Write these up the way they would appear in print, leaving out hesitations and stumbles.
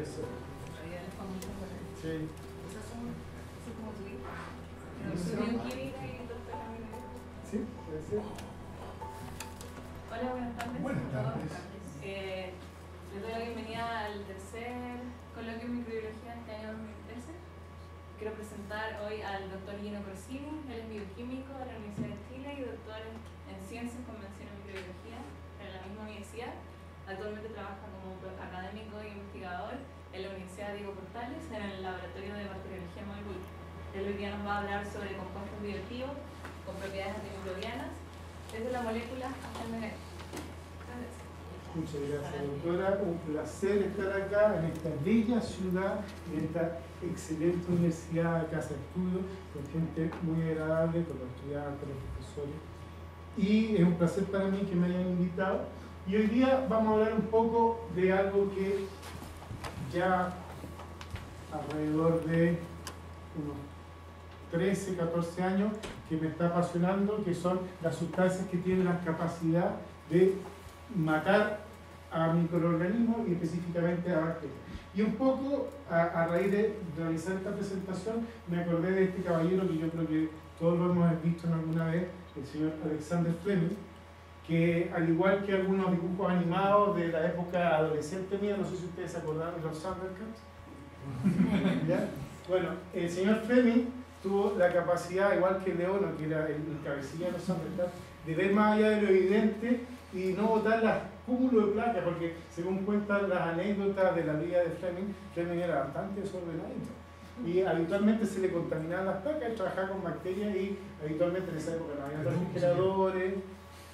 eso. Sí. Sí, puede ser. Hola, buenas tardes. Buenas tardes. Les doy la bienvenida al tercer coloquio en microbiología de este año 2013. Quiero presentar hoy al doctor Gino Corsini. Él es bioquímico de la Universidad de Chile y doctor en Ciencias con mención en microbiología en la misma universidad. Actualmente trabaja como académico e investigador en la Universidad Diego Portales en el laboratorio de bacteriología molecular. Él hoy día nos va a hablar sobre compuestos bioactivos con propiedades antimicrobianas desde la molécula hasta el mecanismo. Muchas gracias, doctora. Un placer estar acá en esta bella ciudad, en esta excelente universidad, casa de estudio, con gente muy agradable, con los estudiantes, los profesores. Y es un placer para mí que me hayan invitado. Y hoy día vamos a hablar un poco de algo que ya alrededor de unos 13, 14 años que me está apasionando, que son las sustancias que tienen la capacidad de matar a microorganismos y específicamente a bacterias. Y un poco a raíz de realizar esta presentación me acordé de este caballero que yo creo que todos lo hemos visto en alguna vez, el señor Alexander Fleming, que al igual que algunos dibujos animados de la época adolescente mía, no sé si ustedes se acordaron de los Thundercats. ¿Ya? Bueno, el señor Fleming tuvo la capacidad, igual que Leono, que era el cabecilla de los Thundercats, de ver más allá de lo evidente y no botar los cúmulos de placas, porque según cuentan las anécdotas de la vida de Fleming, Fleming era bastante desordenadito. Y habitualmente se le contaminaban las placas, él trabajaba con bacterias y habitualmente en esa época no había refrigeradores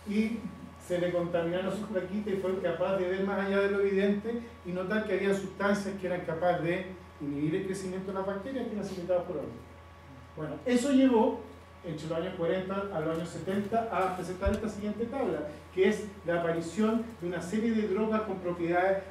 y se le contaminaron sus plaquitas y fue capaz de ver más allá de lo evidente y notar que había sustancias que eran capaces de inhibir el crecimiento de las bacterias que eran secretadas por órganos. Bueno, eso llevó entre los años 40 a los años 70 a presentar esta siguiente tabla, que es la aparición de una serie de drogas con propiedades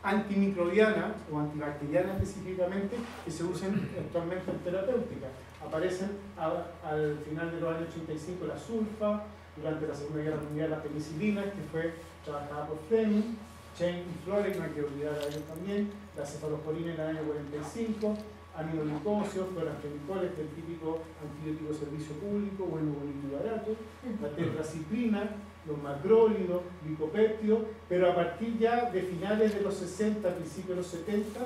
antimicrobianas o antibacterianas específicamente que se usan actualmente en terapéutica. Aparecen al final de los años 85 la sulfa, durante la Segunda Guerra Mundial la penicilina, que fue trabajada por Fleming, Chain y Florek, no hay que olvidar a ellos también, la cefalosporina en el año 45, aminoglucósidos, clorafenicoles, que es el típico antibiótico de servicio público, bueno, bonito y barato, la tetraciklina, los macrólidos, licopéptidos, pero a partir ya de finales de los 60, principios de los 70,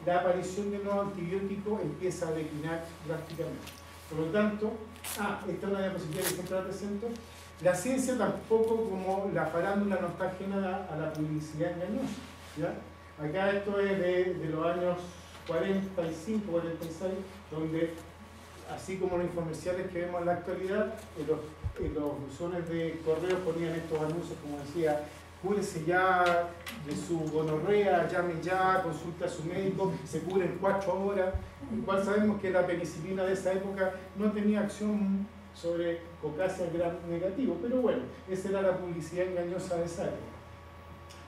la aparición de nuevos antibióticos empieza a declinar drásticamente. Por lo tanto, esta es una diapositiva que siempre la presento. La ciencia tampoco, como la farándula, no está ajena a la publicidad engañosa, ¿ya? Acá esto es de los años 45, 46, donde, así como los infomerciales que vemos en la actualidad, en los buzones de correo ponían estos anuncios como decía: cúrese ya de su gonorrea, llame ya, consulte a su médico, se cura en 4 horas. Igual sabemos que la penicilina de esa época no tenía acción sobre Caucasia gram negativo, pero bueno, esa era la publicidad engañosa de esa época.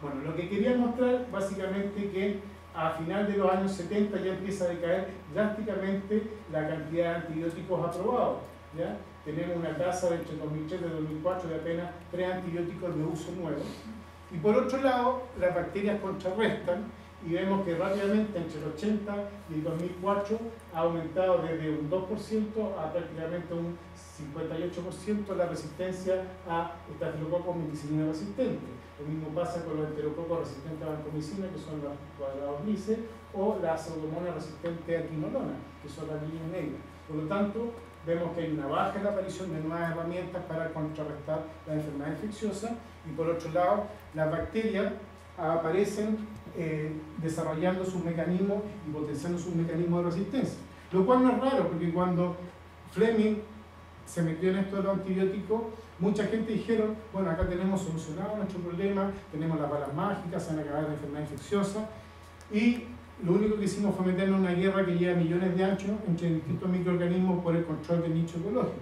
Bueno, lo que quería mostrar básicamente que a final de los años 70 ya empieza a decaer drásticamente la cantidad de antibióticos aprobados, ¿ya? Tenemos una tasa de entre 2003 y 2004 de apenas 3 antibióticos de uso nuevo. Y por otro lado, las bacterias contrarrestan y vemos que rápidamente entre el 80 y el 2004 ha aumentado desde un 2% a prácticamente un 58% la resistencia a estafilococos meticilina resistentes. Lo mismo pasa con los enterococos resistentes a vancomicina, que son los cuadrados grises, o la pseudomonas resistente a quinolona, que son las líneas negras. Por lo tanto, vemos que hay una baja en la aparición de nuevas herramientas para contrarrestar la enfermedad infecciosa y por otro lado, las bacterias aparecen desarrollando sus mecanismos y potenciando sus mecanismos de resistencia. Lo cual no es raro, porque cuando Fleming se metió en esto de los antibióticos, mucha gente dijeron: bueno, acá tenemos solucionado nuestro problema, tenemos las balas mágicas, se van a acabar la enfermedad infecciosa, y lo único que hicimos fue meternos en una guerra que lleva millones de años entre distintos microorganismos por el control del nicho ecológico.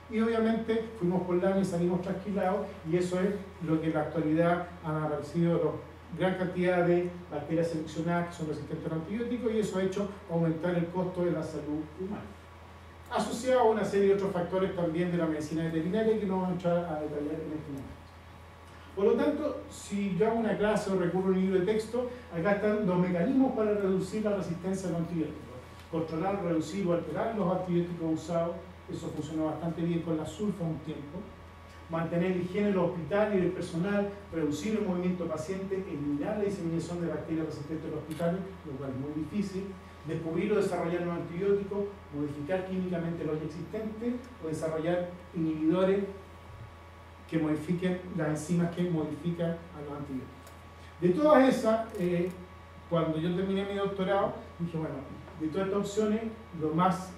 Y obviamente fuimos por el año y salimos trasquilados, y eso es lo que en la actualidad han aparecido gran cantidad de bacterias seleccionadas que son resistentes a los antibióticos, y eso ha hecho aumentar el costo de la salud humana. Asociado a una serie de otros factores también de la medicina veterinaria que no vamos a entrar a detallar en este momento. Por lo tanto, si yo hago una clase o recurro a un libro de texto, acá están los mecanismos para reducir la resistencia a los antibióticos. Controlar, reducir o alterar los antibióticos usados, eso funcionó bastante bien con la sulfa un tiempo. Mantener higiene en los hospitales y del personal, reducir el movimiento paciente, eliminar la diseminación de bacterias resistentes en los hospitales, lo cual es muy difícil. Descubrir o desarrollar nuevos antibióticos, modificar químicamente los existentes o desarrollar inhibidores que modifiquen las enzimas que modifican a los antibióticos. De todas esas, cuando yo terminé mi doctorado, dije, bueno, de todas estas opciones, lo más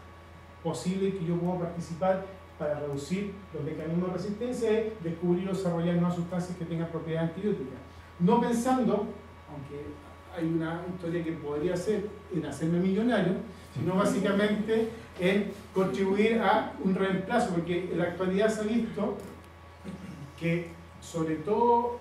posible que yo puedo participar para reducir los mecanismos de resistencia es descubrir o desarrollar nuevas sustancias que tengan propiedades antibióticas. No pensando, aunque hay una historia que podría ser en hacerme millonario, sino básicamente en contribuir a un reemplazo, porque en la actualidad se ha visto que sobre todo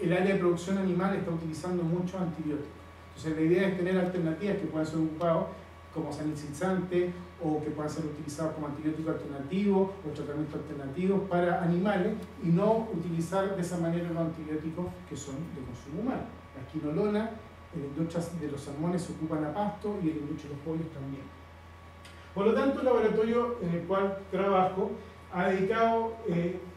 el área de producción animal está utilizando muchos antibióticos. Entonces la idea es tener alternativas que puedan ser ocupados como sanitizantes o que puedan ser utilizados como antibióticos alternativos o tratamientos alternativos para animales y no utilizar de esa manera los antibióticos que son de consumo humano. La quinolona en la industria de los salmones se ocupan a pasto y en la industria de los pollos también. Por lo tanto, el laboratorio en el cual trabajo ha dedicado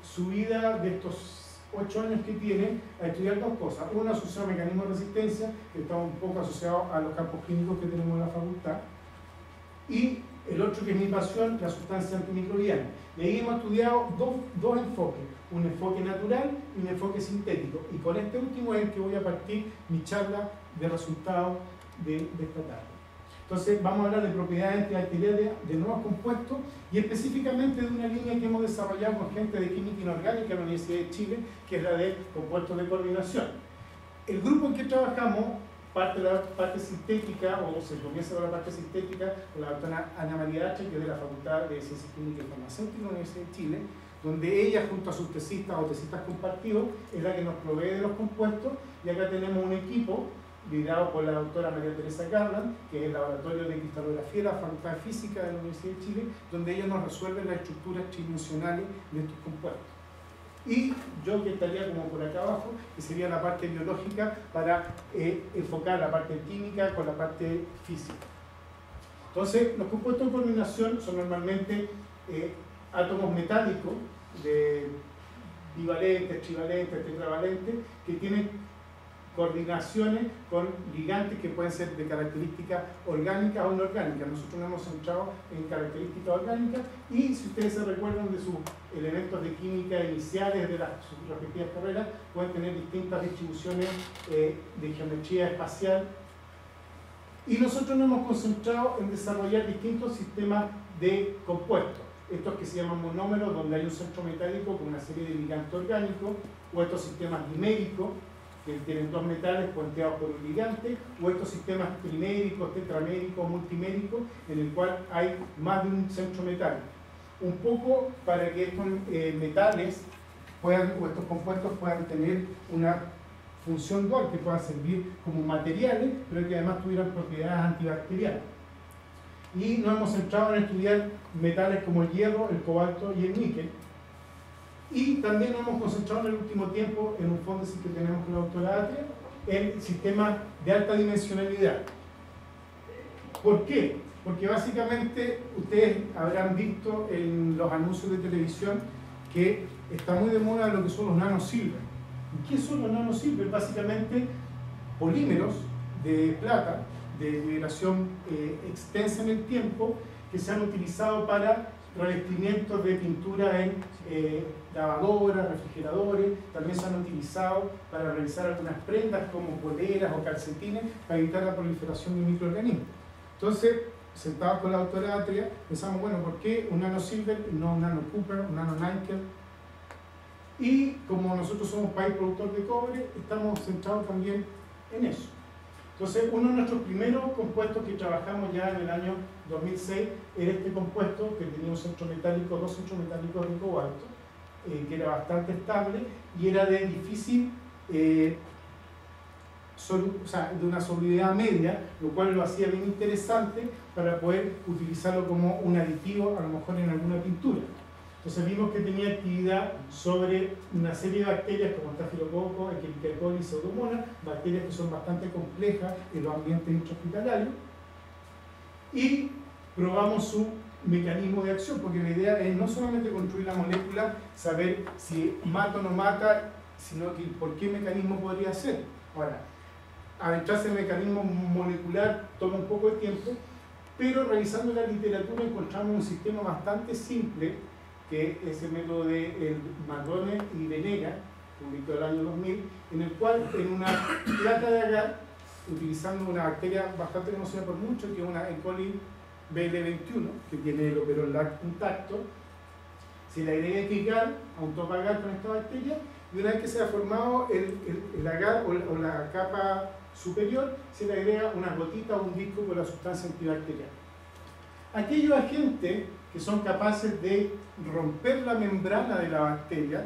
su vida de estos 8 años que tiene a estudiar dos cosas. Una asociada a mecanismos de resistencia, que está un poco asociado a los campos clínicos que tenemos en la facultad, y el otro, que es mi pasión, la sustancia antimicrobiana. Y ahí hemos estudiado dos enfoques, un enfoque natural y un enfoque sintético. Y con este último es el que voy a partir mi charla de resultados de esta tarde. Entonces vamos a hablar de propiedades antibacteriales de nuevos compuestos y específicamente de una línea que hemos desarrollado con gente de química inorgánica en la Universidad de Chile, que es la de compuestos de coordinación. El grupo en que trabajamos parte de la parte sintética, o se comienza con la parte sintética, con la doctora Ana María H., que es de la Facultad de Ciencias Químicas y Farmacéuticas de la Universidad de Chile, donde ella, junto a sus tesistas o tesistas compartidos, es la que nos provee de los compuestos, y acá tenemos un equipo liderado por la doctora María Teresa Garland, que es el laboratorio de cristalografía de la Facultad de Física de la Universidad de Chile, donde ellos nos resuelven las estructuras tridimensionales de estos compuestos. Y yo, que estaría como por acá abajo, que sería la parte biológica para enfocar la parte química con la parte física. Entonces, los compuestos de coordinación son normalmente átomos metálicos de bivalentes, trivalentes, tetravalentes, que tienen coordinaciones con ligantes que pueden ser de características orgánicas o no orgánicas. Nosotros nos hemos centrado en características orgánicas y, si ustedes se recuerdan de sus elementos de química iniciales de sus respectivas carreras, pueden tener distintas distribuciones de geometría espacial. Y nosotros nos hemos concentrado en desarrollar distintos sistemas de compuestos. Estos que se llaman monómeros, donde hay un centro metálico con una serie de ligantes orgánicos, o estos sistemas diméricos, que tienen dos metales puenteados por un ligante, o estos sistemas triméricos, tetraméricos, multiméricos, en el cual hay más de un centro metálico. Un poco para que estos metales puedan, o estos compuestos puedan tener una función dual, que puedan servir como materiales, pero que además tuvieran propiedades antibacterianas. Y nos hemos centrado en estudiar metales como el hierro, el cobalto y el níquel. Y también nos hemos concentrado en el último tiempo en un fondo que tenemos con la doctora Atria, en sistemas de alta dimensionalidad. ¿Por qué? Porque básicamente ustedes habrán visto en los anuncios de televisión que está muy de moda lo que son los nanosilver. ¿Y qué son los nanosilver? Básicamente polímeros de plata de vibración extensa en el tiempo, que se han utilizado para revestimientos de pintura en lavadoras, refrigeradores. También se han utilizado para realizar algunas prendas como poleras o calcetines para evitar la proliferación de microorganismos. Entonces, sentados con la doctora Atria, pensamos, bueno, ¿por qué un nanosilver y no un nano copper, un nano níquel? Y como nosotros somos país productor de cobre, estamos centrados también en eso. Entonces, uno de nuestros primeros compuestos que trabajamos ya en el año 2006 era este compuesto que tenía un centro metálico, dos centros metálicos de cobalto, que era bastante estable y era de difícil, de una solubilidad media, lo cual lo hacía bien interesante para poder utilizarlo como un aditivo, a lo mejor en alguna pintura. Entonces vimos que tenía actividad sobre una serie de bacterias como Staphylococcus, Escherichia coli y Pseudomonas, bacterias que son bastante complejas en los ambientes intrahospitalarios, y probamos su mecanismo de acción, porque la idea es no solamente construir la molécula, saber si mata o no mata, sino que por qué mecanismo podría ser. Ahora, adentrarse en el mecanismo molecular toma un poco de tiempo, pero revisando la literatura encontramos un sistema bastante simple, que es el método de Marrone y Venega, publicado el año 2000, en el cual en una plata de agar, utilizando una bacteria bastante conocida por muchos, que es una E. coli BL21, que tiene el operolac intacto, se le agrega equigal a un topo agar con esta bacteria, y una vez que se ha formado el agar o la capa superior, se le agrega una gotita o un disco con la sustancia antibacteriana. Aquellos agentes que son capaces de romper la membrana de la bacteria,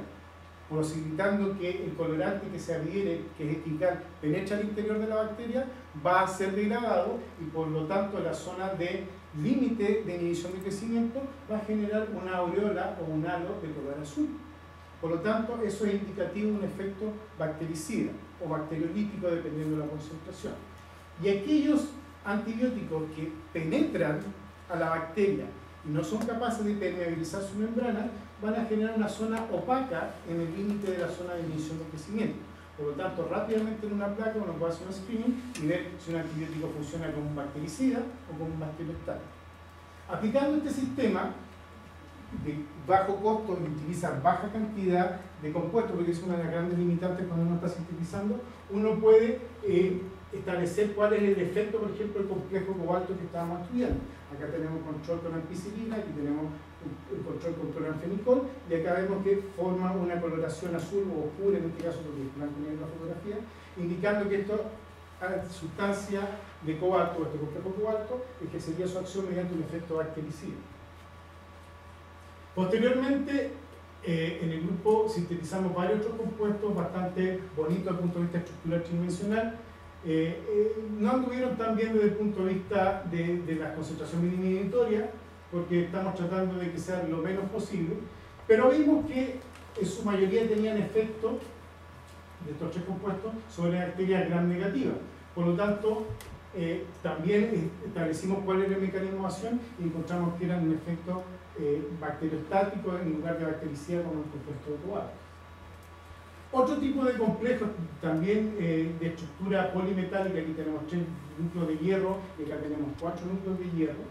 posibilitando que el colorante que se adhiere, que es equigal, penetre al interior de la bacteria, va a ser degradado y por lo tanto la zona de límite de inhibición de crecimiento va a generar una aureola o un halo de color azul. Por lo tanto, eso es indicativo de un efecto bactericida o bacteriolítico dependiendo de la concentración. Y aquellos antibióticos que penetran a la bacteria y no son capaces de permeabilizar su membrana, van a generar una zona opaca en el límite de la zona de inhibición de crecimiento. Por lo tanto, rápidamente en una placa uno puede hacer un screening y ver si un antibiótico funciona como un bactericida o como un bacteriostático. Aplicando este sistema de bajo costo y utiliza baja cantidad de compuestos, porque es una de las grandes limitantes cuando uno está sintetizando, uno puede establecer cuál es el efecto, por ejemplo, del complejo cobalto que estábamos estudiando. Acá tenemos control con ampicilina, aquí tenemos el control con cloranfenicol, y acá vemos que forma una coloración azul o oscura, en este caso porque es blanco y negro la fotografía, indicando que esta sustancia de cobalto, o este complejo cobalto, ejercería su acción mediante un efecto bactericida. Posteriormente, en el grupo sintetizamos varios otros compuestos bastante bonitos desde el punto de vista estructural tridimensional. No anduvieron tan bien desde el punto de vista de la concentración mínima inhibitoria, porque estamos tratando de que sea lo menos posible, pero vimos que en su mayoría tenían efecto de estos tres compuestos sobre bacterias gram negativas. Por lo tanto, también establecimos cuál era el mecanismo de acción y encontramos que eran un efecto bacteriostático en lugar de bactericida como el compuesto de cobalto. Otro tipo de complejos también de estructura polimetálica, aquí tenemos 3 núcleos de hierro y acá tenemos 4 núcleos de hierro,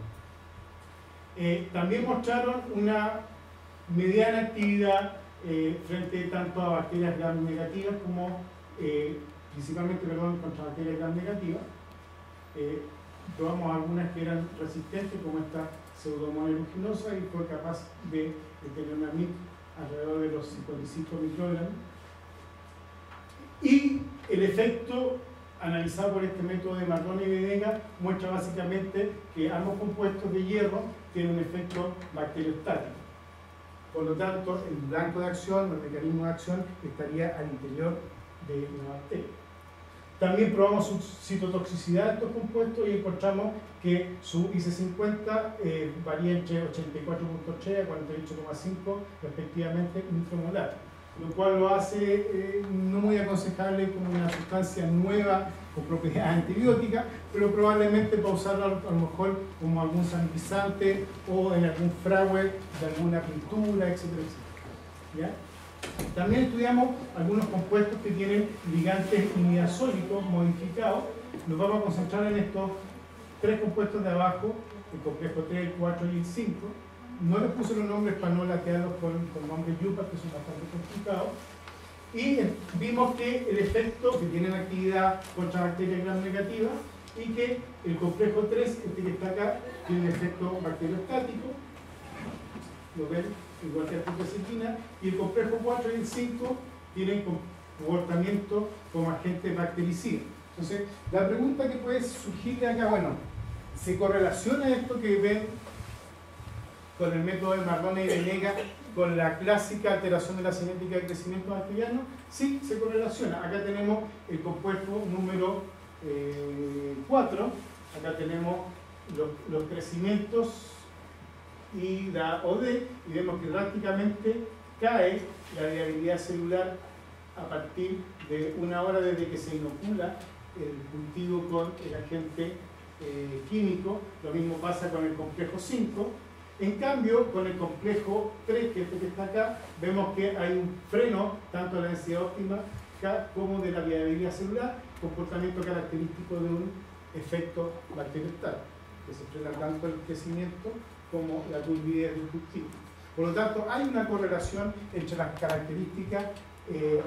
también mostraron una mediana actividad frente tanto a bacterias gram negativas como principalmente contra bacterias gram negativas. Probamos algunas que eran resistentes como esta Pseudomonas aeruginosa y fue capaz de tener una MIC alrededor de los 55 microgramos. Y el efecto analizado por este método de Marrone y Venega muestra básicamente que ambos compuestos de hierro tienen un efecto bacteriostático. Por lo tanto, el blanco de acción, el mecanismo de acción, estaría al interior de la bacteria. También probamos su citotoxicidad de estos compuestos y encontramos que su IC50 varía entre 84.3 a 48.5 respectivamente micromolar, lo cual lo hace no muy aconsejable como una sustancia nueva con propiedades antibióticas, pero probablemente para usarlo a lo mejor como algún sanitizante o en algún fragüe de alguna pintura, etcétera, etcétera. ¿Ya? También estudiamos algunos compuestos que tienen ligantes imidazólicos modificados. Nos vamos a concentrar en estos 3 compuestos de abajo, el complejo 3, el 4 y el 5. No les puse los nombres para no latearlos con nombres yupas, que son bastante complicados. Y vimos que el efecto, que tienen actividad contra bacterias gram negativas, y que el complejo 3, este que está acá, tiene un efecto bacteriostático. ¿Lo ven? Igual que la tetracitina, y el complejo 4 y el 5 tienen comportamiento como agente bactericida. Entonces, la pregunta que puede surgir de acá, bueno, ¿se correlaciona esto que ven con el método de Marrone y Venega con la clásica alteración de la cinética de crecimiento bacteriano? Sí, se correlaciona. Acá tenemos el compuesto número 4, acá tenemos los crecimientos y da OD, y vemos que drásticamente cae la viabilidad celular a partir de una hora desde que se inocula el cultivo con el agente químico. Lo mismo pasa con el complejo 5. En cambio, con el complejo 3, que es este que está acá, vemos que hay un freno tanto de la densidad óptima como de la viabilidad celular, comportamiento característico de un efecto bacteriostático, que se frena tanto el crecimiento como la turbidez del cultivo. Por lo tanto, hay una correlación entre las características,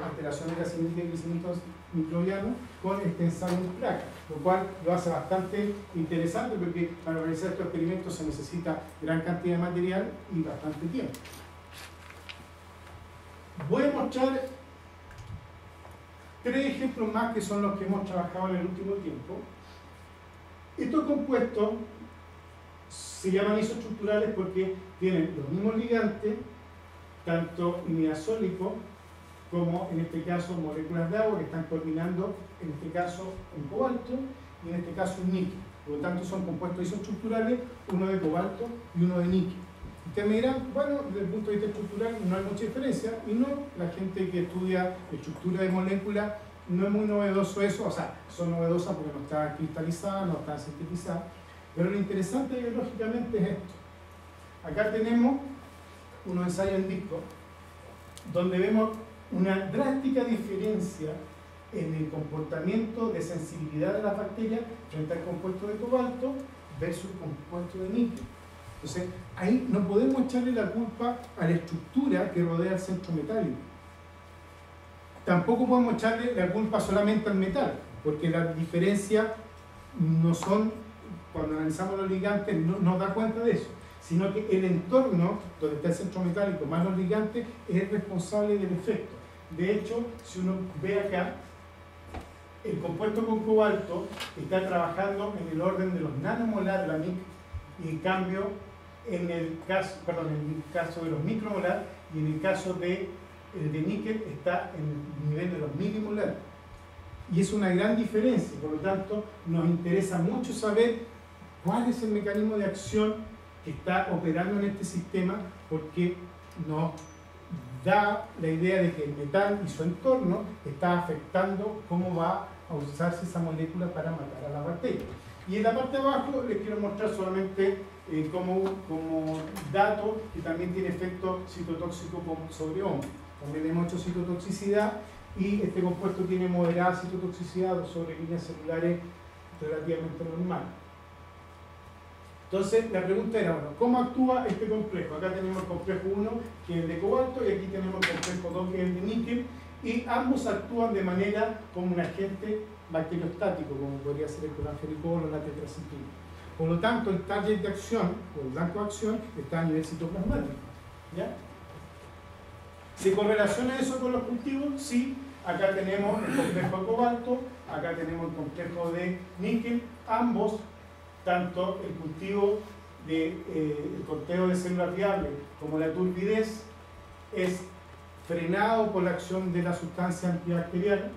alteraciones de la simetría de crecimiento microbiano con este ensayo en placa, lo cual lo hace bastante interesante porque para realizar estos experimentos se necesita gran cantidad de material y bastante tiempo. Voy a mostrar 3 ejemplos más que son los que hemos trabajado en el último tiempo. Estos compuestos se llaman isoestructurales porque tienen los mismos ligantes, tanto imidazólicos como en este caso moléculas de agua que están coordinando, en este caso en cobalto y en este caso en níquel. Por lo tanto son compuestos isoestructurales, uno de cobalto y uno de níquel. Ustedes me dirán, bueno, desde el punto de vista estructural no hay mucha diferencia, y no, la gente que estudia estructura de moléculas no es muy novedoso eso, o sea, son novedosas porque no están cristalizadas, no están sintetizadas, pero lo interesante biológicamente es esto. Acá tenemos unos ensayos en disco donde vemos una drástica diferencia en el comportamiento de sensibilidad de las bacterias frente al compuesto de cobalto versus el compuesto de níquel. Entonces, ahí no podemos echarle la culpa a la estructura que rodea el centro metálico. Tampoco podemos echarle la culpa solamente al metal, porque las diferencias no son, cuando analizamos los ligantes, no nos da cuenta de eso, sino que el entorno donde está el centro metálico más los ligantes es el responsable del efecto. De hecho, si uno ve acá, el compuesto con cobalto está trabajando en el orden de los nanomolar, la MIC, y en cambio, en el caso de los micromolar y en el caso de níquel está en el nivel de los milimolar. Y es una gran diferencia, por lo tanto, nos interesa mucho saber cuál es el mecanismo de acción que está operando en este sistema, porque nos da la idea de que el metal y su entorno está afectando cómo va a usarse esa molécula para matar a la bacteria. Y en la parte de abajo les quiero mostrar solamente como dato que también tiene efecto citotóxico sobre hombres. También hemos hecho citotoxicidad y este compuesto tiene moderada citotoxicidad sobre líneas celulares relativamente normales. Entonces, la pregunta era, bueno, ¿cómo actúa este complejo? Acá tenemos el complejo 1, que es el de cobalto, y aquí tenemos el complejo 2, que es el de níquel, y ambos actúan de manera como un agente bacteriostático, como podría ser el cloranfenicol o la tetraciclina. Por lo tanto, el target de acción, o el blanco de acción, está a nivel citoplasmático. ¿Ya? ¿Se correlaciona eso con los cultivos? Sí. Acá tenemos el complejo de cobalto, acá tenemos el complejo de níquel, ambos, tanto el cultivo el conteo de células viables como la turbidez es frenado por la acción de la sustancia antibacteriana.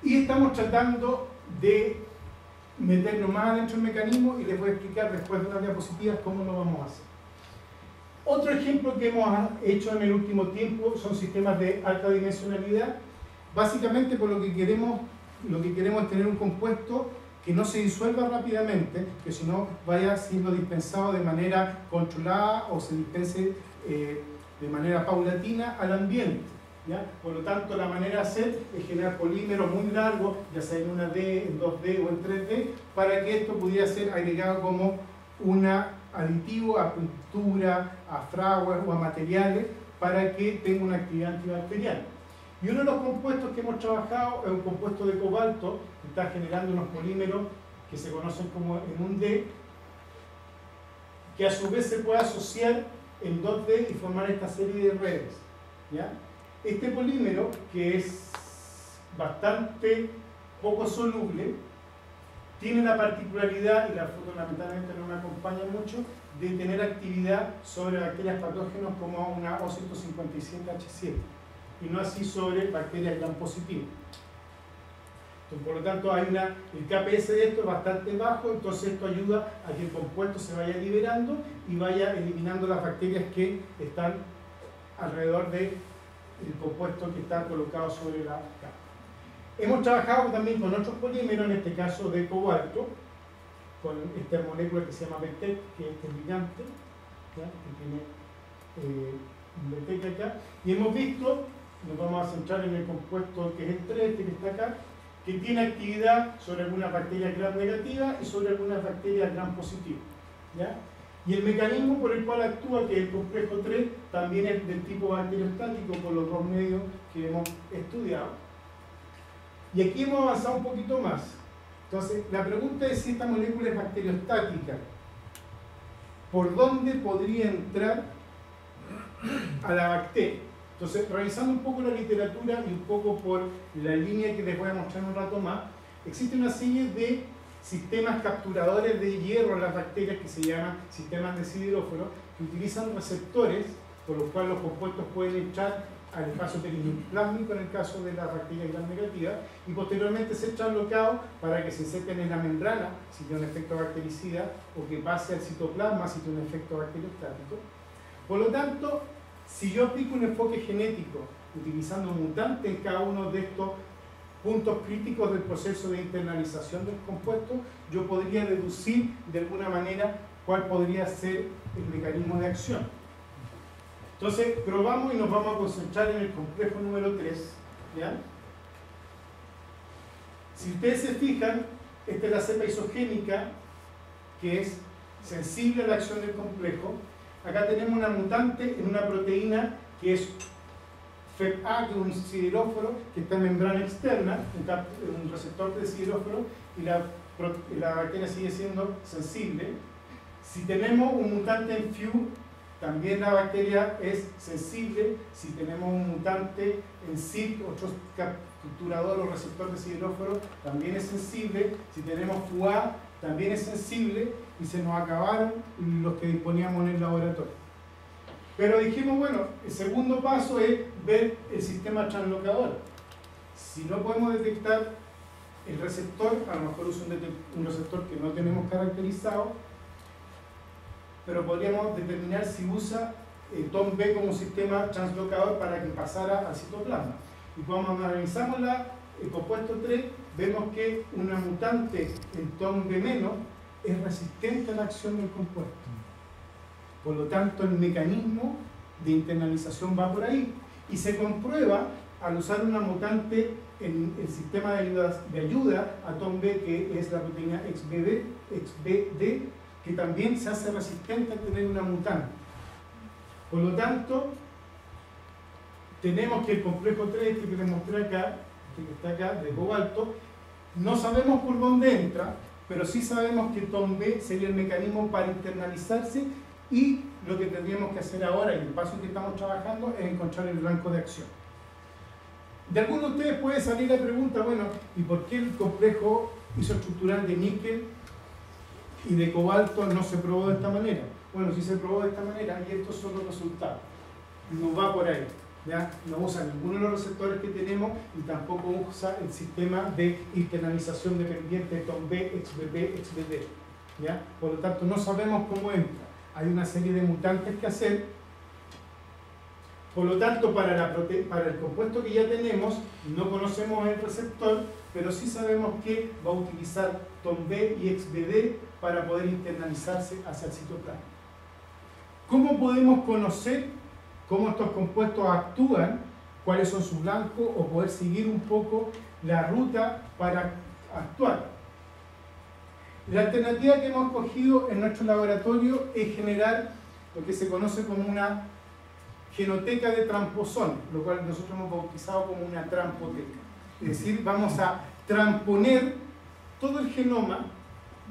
Y estamos tratando de meternos más adentro del mecanismo y les voy a explicar después de unas diapositivas cómo lo vamos a hacer. Otro ejemplo que hemos hecho en el último tiempo son sistemas de alta dimensionalidad. Básicamente por lo que queremos es tener un compuesto que no se disuelva rápidamente, que si no vaya siendo dispensado de manera controlada o se dispense de manera paulatina al ambiente. ¿Ya? Por lo tanto, la manera de hacer es generar polímeros muy largos, ya sea en 1D, en 2D o en 3D, para que esto pudiera ser agregado como un aditivo a pintura, a fraguas o a materiales, para que tenga una actividad antibacteriana. Y uno de los compuestos que hemos trabajado es un compuesto de cobalto que está generando unos polímeros que se conocen como en 1D, que a su vez se puede asociar en 2D y formar esta serie de redes. ¿Ya? Este polímero, que es bastante poco soluble, tiene la particularidad, y la foto lamentablemente no me acompaña mucho, de tener actividad sobre bacterias patógenas como una O157H7. Y no así sobre bacterias gram positivas. Por lo tanto, el KPS de esto es bastante bajo, entonces esto ayuda a que el compuesto se vaya liberando y vaya eliminando las bacterias que están alrededor del compuesto que está colocado sobre la capa. Hemos trabajado también con otros polímeros, en este caso de cobalto, con esta molécula que se llama BTEC, que es este brillante, ¿ya? Que tiene un BTEC acá, y hemos visto, nos vamos a centrar en el compuesto que es el 3, este que está acá, que tiene actividad sobre algunas bacterias gram negativas y sobre algunas bacterias gram positivas, ¿ya? Y el mecanismo por el cual actúa, que es el complejo 3, también es del tipo bacteriostático por los dos medios que hemos estudiado. Y aquí hemos avanzado un poquito más. Entonces, la pregunta es si esta molécula es bacteriostática. ¿Por dónde podría entrar a la bacteria? Entonces, revisando un poco la literatura y un poco por la línea que les voy a mostrar un rato más, existe una serie de sistemas capturadores de hierro en las bacterias que se llaman sistemas de sideróforo, que utilizan receptores por los cuales los compuestos pueden entrar al espacio periplásmico en el caso de las bacterias gram negativas y posteriormente ser translocados para que se inserten en la membrana si tiene un efecto bactericida o que pase al citoplasma si tiene un efecto bacteriostático. Por lo tanto, si yo aplico un enfoque genético utilizando mutantes en cada uno de estos puntos críticos del proceso de internalización del compuesto, yo podría deducir de alguna manera cuál podría ser el mecanismo de acción. Entonces, probamos y nos vamos a concentrar en el complejo número 3. ¿Ya? Si ustedes se fijan, esta es la cepa isogénica que es sensible a la acción del complejo. Acá tenemos una mutante en una proteína que es FEPA, que es un sideróforo que está en membrana externa, un receptor de sideróforo, y la bacteria sigue siendo sensible. Si tenemos un mutante en FEW, también la bacteria es sensible. Si tenemos un mutante en SIC, otro capturador o receptor de sideróforo, también es sensible. Si tenemos FUA, también es sensible, y se nos acabaron los que disponíamos en el laboratorio. Pero dijimos, bueno, el segundo paso es ver el sistema translocador. Si no podemos detectar el receptor, a lo mejor uso un receptor que no tenemos caracterizado, pero podríamos determinar si usa TOM-B como sistema translocador para que pasara al citoplasma. Y cuando analizamos el compuesto 3, vemos que una mutante en TOM-B- es resistente a la acción del compuesto. Por lo tanto, el mecanismo de internalización va por ahí. Y se comprueba al usar una mutante en el sistema de ayuda a TOM-B, que es la proteína XBD, que también se hace resistente al tener una mutante. Por lo tanto, tenemos que el complejo 3, que les mostré acá, que está acá, de cobalto, no sabemos por dónde entra, pero sí sabemos que TOM-B sería el mecanismo para internalizarse, y lo que tendríamos que hacer ahora, y el paso que estamos trabajando, es encontrar el blanco de acción. De algunos de ustedes puede salir la pregunta, bueno, ¿y por qué el complejo isoestructural de níquel y de cobalto no se probó de esta manera? Bueno, sí se probó de esta manera, y estos son los resultados. No va por ahí, ¿ya? No usa ninguno de los receptores que tenemos y tampoco usa el sistema de internalización dependiente de TOM-B, XBB, ¿ya? Por lo tanto, no sabemos cómo entra. Hay una serie de mutantes que hacer. Por lo tanto, para el compuesto que ya tenemos, no conocemos el receptor, pero sí sabemos que va a utilizar TOM-B y XBD para poder internalizarse hacia el citoplasma. ¿Cómo podemos conocer cómo estos compuestos actúan, cuáles son sus blancos, o poder seguir un poco la ruta para actuar? La alternativa que hemos cogido en nuestro laboratorio es generar lo que se conoce como una genoteca de tramposón, lo cual nosotros hemos bautizado como una trampoteca. Es decir, vamos a tramponer todo el genoma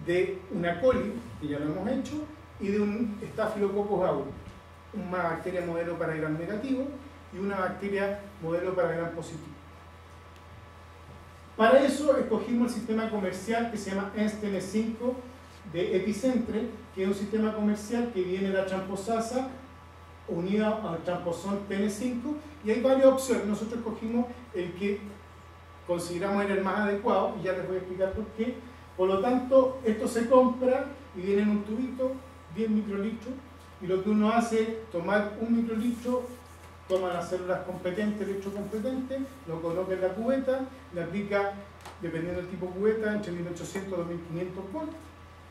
de una coli, que ya lo hemos hecho, y de un Staphylococcus aureus, una bacteria modelo para gram negativo y una bacteria modelo para gram positivo. Para eso escogimos el sistema comercial que se llama ENSTN5 de Epicentre, que es un sistema comercial que viene de la tramposasa unida al tramposón TN5, y hay varias opciones. Nosotros escogimos el que consideramos era el más adecuado, y ya les voy a explicar por qué. Por lo tanto, esto se compra y viene en un tubito, 10 microlitros, y lo que uno hace es tomar 1 microlitro, toma las células competentes, electrocompetentes, lo coloca en la cubeta, le aplica, dependiendo del tipo de cubeta, entre 1800 y 2500 volts,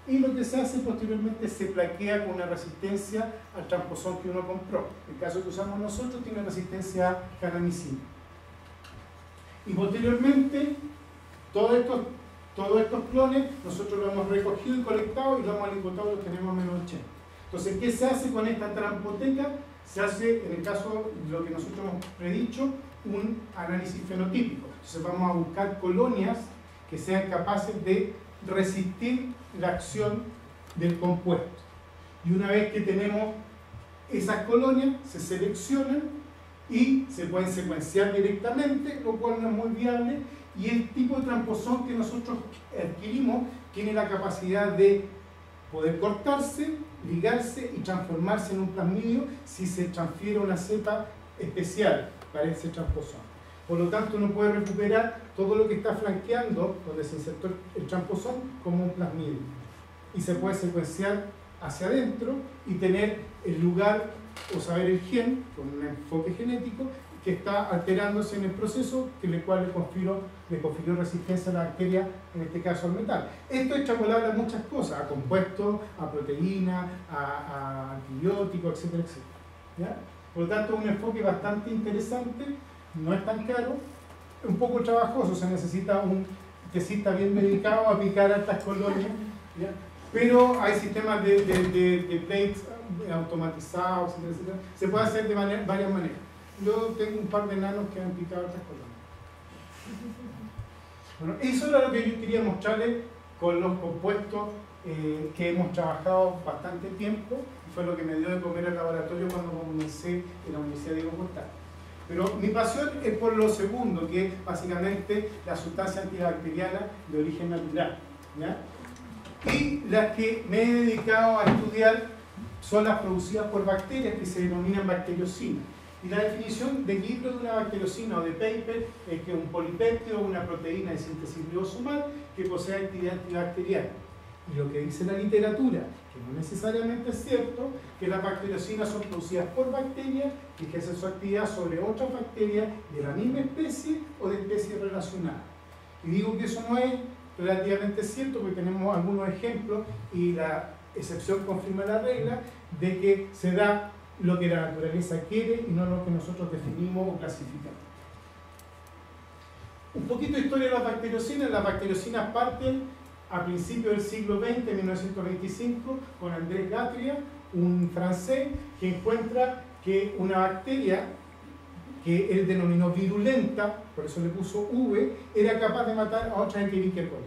y lo que se hace posteriormente se plaquea con una resistencia al tramposón que uno compró. El caso que usamos nosotros tiene resistencia a caramicina. Y posteriormente, todos estos clones nosotros lo hemos recogido y colectado y lo hemos alimentado y lo tenemos a menos 80. Entonces, ¿qué se hace con esta trampoteca? Se hace, en el caso de lo que nosotros hemos predicho, un análisis fenotípico. Entonces vamos a buscar colonias que sean capaces de resistir la acción del compuesto. Y una vez que tenemos esas colonias, se seleccionan y se pueden secuenciar directamente, lo cual no es muy viable, y el tipo de tramposón que nosotros adquirimos tiene la capacidad de poder cortarse, ligarse y transformarse en un plasmidio si se transfiere una cepa especial para ese tramposón. Por lo tanto, uno puede recuperar todo lo que está flanqueando, donde se insertó el tramposón, como un plasmidio. Y se puede secuenciar hacia adentro y tener el lugar o saber el gen, con un enfoque genético, que está alterándose en el proceso, el cual le confirió resistencia a la bacteria, en este caso al metal. Esto es extrapolable a muchas cosas, a compuestos, a proteínas, a antibióticos, etcétera, etcétera. ¿Ya? Por lo tanto, un enfoque bastante interesante, no es tan caro, es un poco trabajoso, se necesita un tesista bien dedicado a picar a estas colonias, ¿ya? Pero hay sistemas de plates automatizados, etcétera, etcétera. Se puede hacer de varias maneras. Yo tengo un par de enanos que han picado estas colonias. Bueno, eso era lo que yo quería mostrarles con los compuestos que hemos trabajado bastante tiempo, y fue lo que me dio de comer el laboratorio cuando comencé en la Universidad Diego Portales. Pero mi pasión es por lo segundo, que es básicamente la sustancia antibacteriana de origen natural, ¿ya? Y las que me he dedicado a estudiar son las producidas por bacterias, que se denominan bacteriocinas. Y la definición del libro de una bacteriocina o de paper es que un polipéptido o una proteína de síntesis ribosomal que posee actividad antibacteriana. Y lo que dice la literatura, que no necesariamente es cierto, que las bacteriocinas son producidas por bacterias que ejercen su actividad sobre otras bacterias de la misma especie o de especies relacionadas. Y digo que eso no es relativamente cierto porque tenemos algunos ejemplos y la excepción confirma la regla de que se da lo que la naturaleza quiere y no lo que nosotros definimos o clasificamos. Un poquito de historia de las bacteriocinas. Las bacteriocinas parten a principios del siglo XX, 1925, con Andrés Gatria, un francés, que encuentra que una bacteria que él denominó virulenta, por eso le puso V, era capaz de matar a otras Escherichia coli.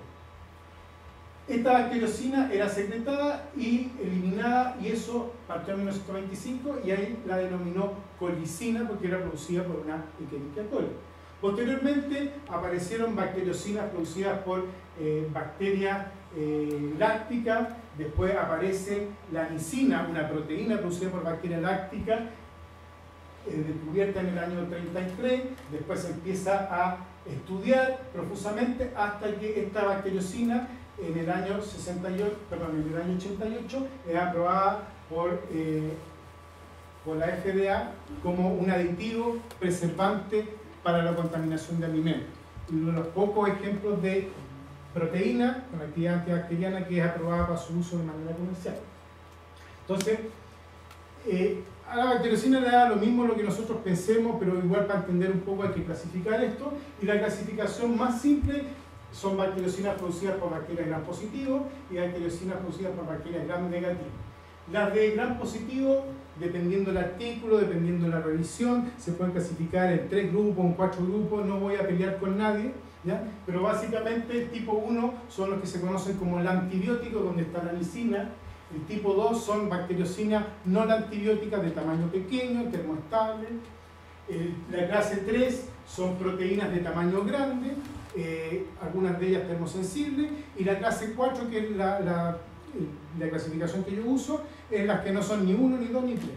Esta bacteriocina era secretada y eliminada, y eso partió en 1925, y ahí la denominó colicina porque era producida por una Escherichia coli. Posteriormente aparecieron bacteriocinas producidas por bacterias lácticas, después aparece la anicina, una proteína producida por bacterias lácticas, descubierta en el año 33, después se empieza a estudiar profusamente hasta que esta bacteriocina en el año 88 es aprobada por la FDA como un aditivo preservante para la contaminación de alimentos. Uno de los pocos ejemplos de proteína con actividad antibacteriana que es aprobada para su uso de manera comercial. Entonces, a la bacteriocina le da lo mismo lo que nosotros pensemos, pero igual para entender un poco hay que clasificar esto, y la clasificación más simple son bacteriocinas producidas por bacterias gram positivo y bacteriocinas producidas por bacterias gram negativo. Las de gram positivo, dependiendo del artículo, dependiendo de la revisión, se pueden clasificar en 3 grupos, en 4 grupos, no voy a pelear con nadie, ¿ya? Pero básicamente el tipo 1 son los que se conocen como el antibiótico, donde está la anicina. El tipo 2 son bacteriocinas no antibióticas de tamaño pequeño, termoestables. La clase 3 son proteínas de tamaño grande, algunas de ellas termosensibles, y la clase 4, que es la clasificación que yo uso, es las que no son ni 1, ni 2, ni 3.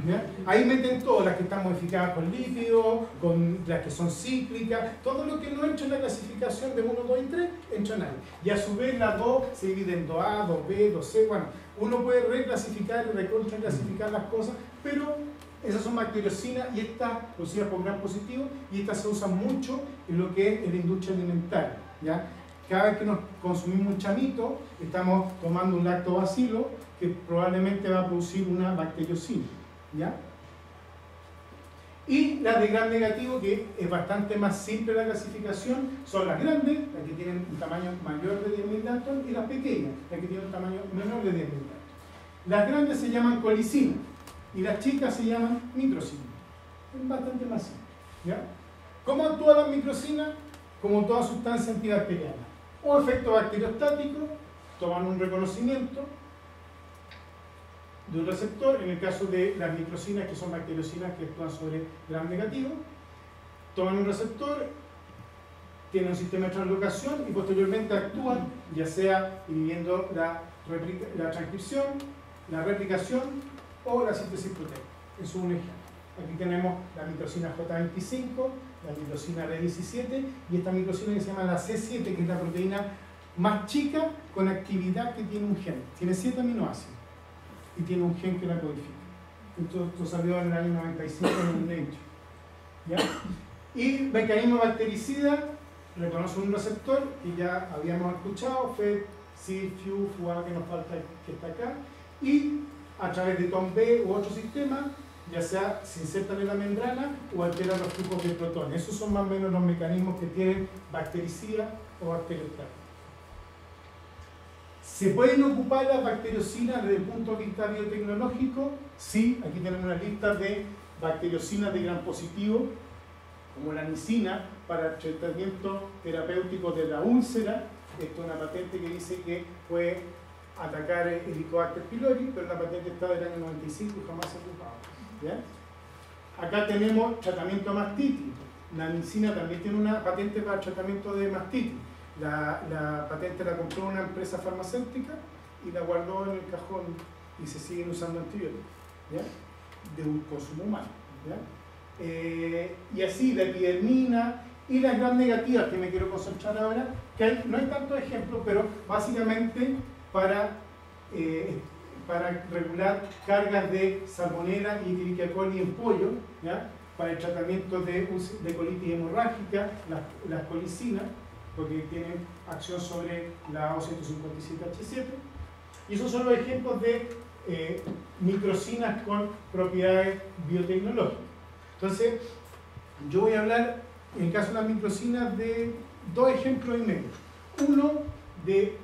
¿Ya? Ahí meten todas las que están modificadas con lípidos, con las que son cíclicas, todo lo que no entra en la clasificación de 1, 2 y 3, entra en ahí. Y a su vez la 2 se divide en 2A, 2B, 2C, bueno, uno puede reclasificar y recontraclasificar las cosas, pero esas son bacteriocinas y estas producidas por gram positivo, y estas se usan mucho en lo que es en la industria alimentaria, ¿ya? Cada vez que nos consumimos un chamito, estamos tomando un lactobacilo que probablemente va a producir una bacteriocina, ¿ya? Y las de gram negativo, que es bastante más simple la clasificación, son las grandes, las que tienen un tamaño mayor de 10.000 Dalton, y las pequeñas, las que tienen un tamaño menor de 10.000 Dalton. Las grandes se llaman colicinas y las chicas se llaman microcinas. Es bastante más simple, ¿ya? ¿Cómo actúa la microcina? Como toda sustancia antibacteriana. O efecto bacteriostático, toman un reconocimiento de un receptor, en el caso de las microcinas, que son bacteriocinas que actúan sobre gram negativo, toman un receptor, tienen un sistema de translocación y posteriormente actúan, ya sea inhibiendo la transcripción, la replicación o la síntesis proteica. Eso es un ejemplo. Aquí tenemos la microcina J25, la microcina R17 y esta microcina que se llama la C7, que es la proteína más chica con actividad que tiene un gen. Tiene 7 aminoácidos y tiene un gen que la codifica. Esto salió en el año 95 en el Nature, ¿ya? Y mecanismo bactericida, reconoce un receptor que ya habíamos escuchado, FET, CID, FU, FUA, que nos falta, que está acá, y a través de TOM-B u otro sistema, ya sea se insertan en la membrana o alteran los flujos de protones. Esos son más o menos los mecanismos que tienen bactericida o bacteriostática. ¿Se pueden ocupar las bacteriocinas desde el punto de vista biotecnológico? Sí, aquí tenemos una lista de bacteriocinas de gram positivo, como la nicina, para el tratamiento terapéutico de la úlcera. Esto es una patente que dice que puede atacar el Helicobacter pylori, pero la patente está del año 95 y jamás se ha ocupado, ¿ya? Acá tenemos tratamiento de mastitis. La nicina también tiene una patente para el tratamiento de mastitis. La patente la compró una empresa farmacéutica y la guardó en el cajón y se siguen usando antibióticos, ¿ya? De un consumo humano, ¿ya? Y así la epidermina y las gram negativas, que me quiero concentrar ahora, que no hay tantos ejemplos, pero básicamente para regular cargas de salmonela y Escherichia coli en pollo, ¿ya? Para el tratamiento de colitis hemorrágica, las colicinas, porque tienen acción sobre la O157H7. Y esos son los ejemplos de microcinas con propiedades biotecnológicas. Entonces, yo voy a hablar, en el caso de las microcinas, de 2 ejemplos y medio. Uno de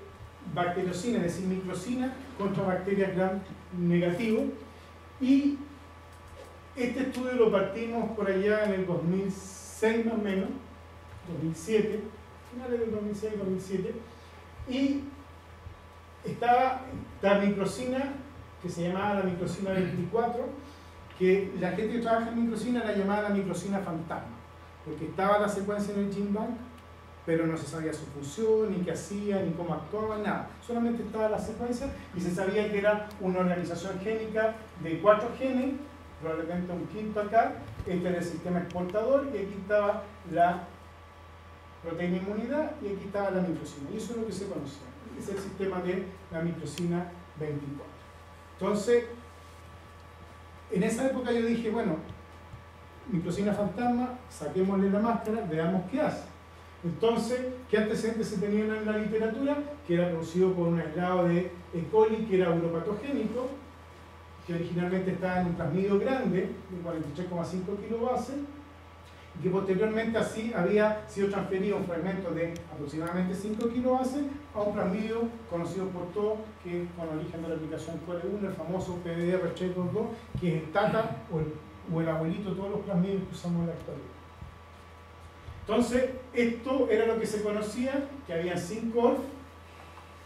bacteriocinas, es decir, microcinas contra bacterias gram negativo. Y este estudio lo partimos por allá en el 2006 más o menos, 2007, finales del 2006-2007, y estaba la microcina que se llamaba la microcina 24, que la gente que trabaja en microcina la llamaba la microcina fantasma, porque estaba la secuencia en el GenBank, pero no se sabía su función, ni qué hacía, ni cómo actuaba, nada. Solamente estaba la secuencia y se sabía que era una organización génica de 4 genes, probablemente un quinto acá. Este era el sistema exportador y aquí estaba la proteína inmunidad y aquí estaba la microcina. Y eso es lo que se conocía. Es el sistema de la microcina 24. Entonces, en esa época yo dije, bueno, microcina fantasma, saquémosle la máscara, veamos qué hace. Entonces, ¿qué antecedentes se tenían en la literatura? Que era producido por un aislado de E. coli que era uropatogénico, que originalmente estaba en un plasmidio grande, de 43,5 kilobases, y que posteriormente así había sido transferido un fragmento de aproximadamente 5 kilobases a un plasmidio conocido por todos, que es con origen de la aplicación QL1, el famoso PBR322, que es el tata o el abuelito de todos los plasmidios que usamos en la actualidad. Entonces, esto era lo que se conocía, que había 5 ORF,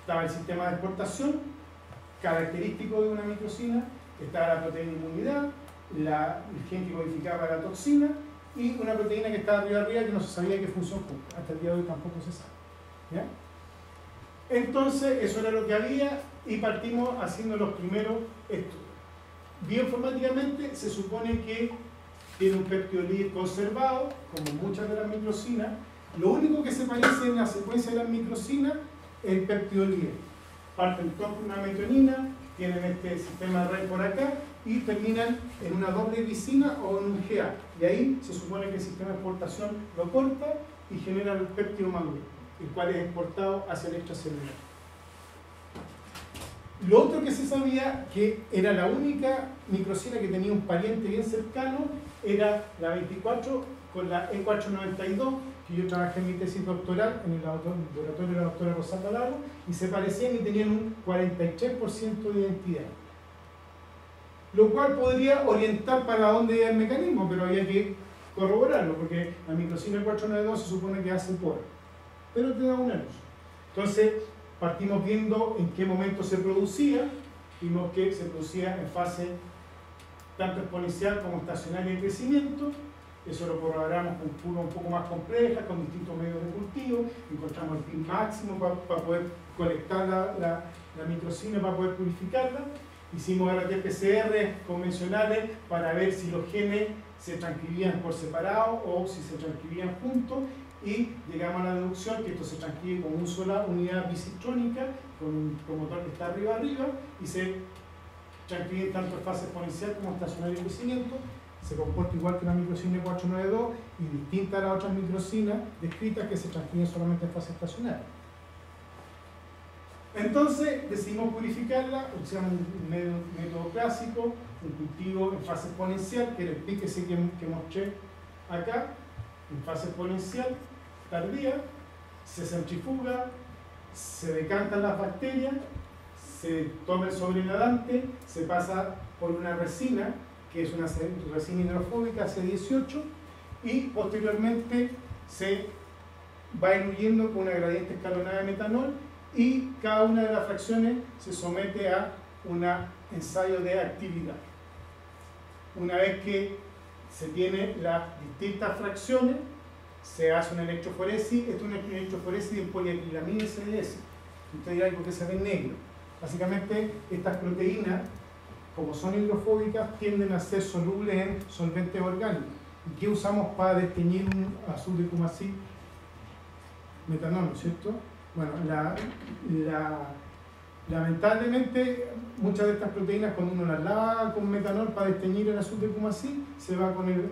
estaba el sistema de exportación, característico de una microcina, estaba la proteína inmunidad, el gen que codificaba la toxina, y una proteína que estaba arriba que no se sabía qué función cumple. Hasta el día de hoy tampoco se sabe, ¿ya? Entonces, eso era lo que había y partimos haciendo los primeros estudios. bioinformáticamente se supone que tiene un peptidolíder conservado, como muchas de las microcinas. Lo único que se parece en la secuencia de las microcinas es el peptidolíder. Parten todos con una metionina, tienen este sistema de red por acá y terminan en una doble glicina o en un GA. Y ahí se supone que el sistema de exportación lo corta y genera el péptido maduro, el cual es exportado hacia el extracelular. Lo otro que se sabía, que era la única microcina que tenía un pariente bien cercano, era la 24 con la E492, que yo trabajé en mi tesis doctoral en el laboratorio de la doctora Rosalba Lago, y se parecían y tenían un 43% de identidad. Lo cual podría orientar para dónde iba el mecanismo, pero había que corroborarlo, porque la microcina E492 se supone que hace por, pero te da una luz. Entonces, partimos viendo en qué momento se producía, vimos que se producía en fase tanto exponencial como estacionaria de crecimiento. Eso lo corroboramos con curvas un poco más complejas, con distintos medios de cultivo, encontramos el pic máximo para poder colectar la microcina, para poder purificarla. Hicimos RT-PCR convencionales para ver si los genes se transcribían por separado o si se transcribían juntos, y llegamos a la deducción que esto se transcribe con una sola unidad bisintrónica, con un promotor que está arriba, y se transcribe tanto en fase exponencial como estacionaria de crecimiento. Se comporta igual que una microcina 492 y distinta a las otras microcinas descritas que se transcriben solamente en fase estacionaria. Entonces decidimos purificarla, usamos un método clásico, un cultivo en fase exponencial, que era el pique ese que mostré acá, en fase exponencial tardía, se centrifuga, se decantan las bacterias, se toma el sobrenadante, se pasa por una resina, que es una resina hidrofóbica C18, y posteriormente se va diluyendo con una gradiente escalonada de metanol, y cada una de las fracciones se somete a un ensayo de actividad. Una vez que se tienen las distintas fracciones, se hace una electroforesis. Esto es una electroforesis de poliacrilamida SDS. Usted dirá, ¿por qué se ve negro? Básicamente, estas proteínas, como son hidrofóbicas, tienden a ser solubles en solventes orgánicos. ¿Y qué usamos para desteñir un azul de Cumací? Metanol, ¿no es cierto? Bueno, lamentablemente, muchas de estas proteínas, cuando uno las lava con metanol para desteñir el azul de Cumací, se va con el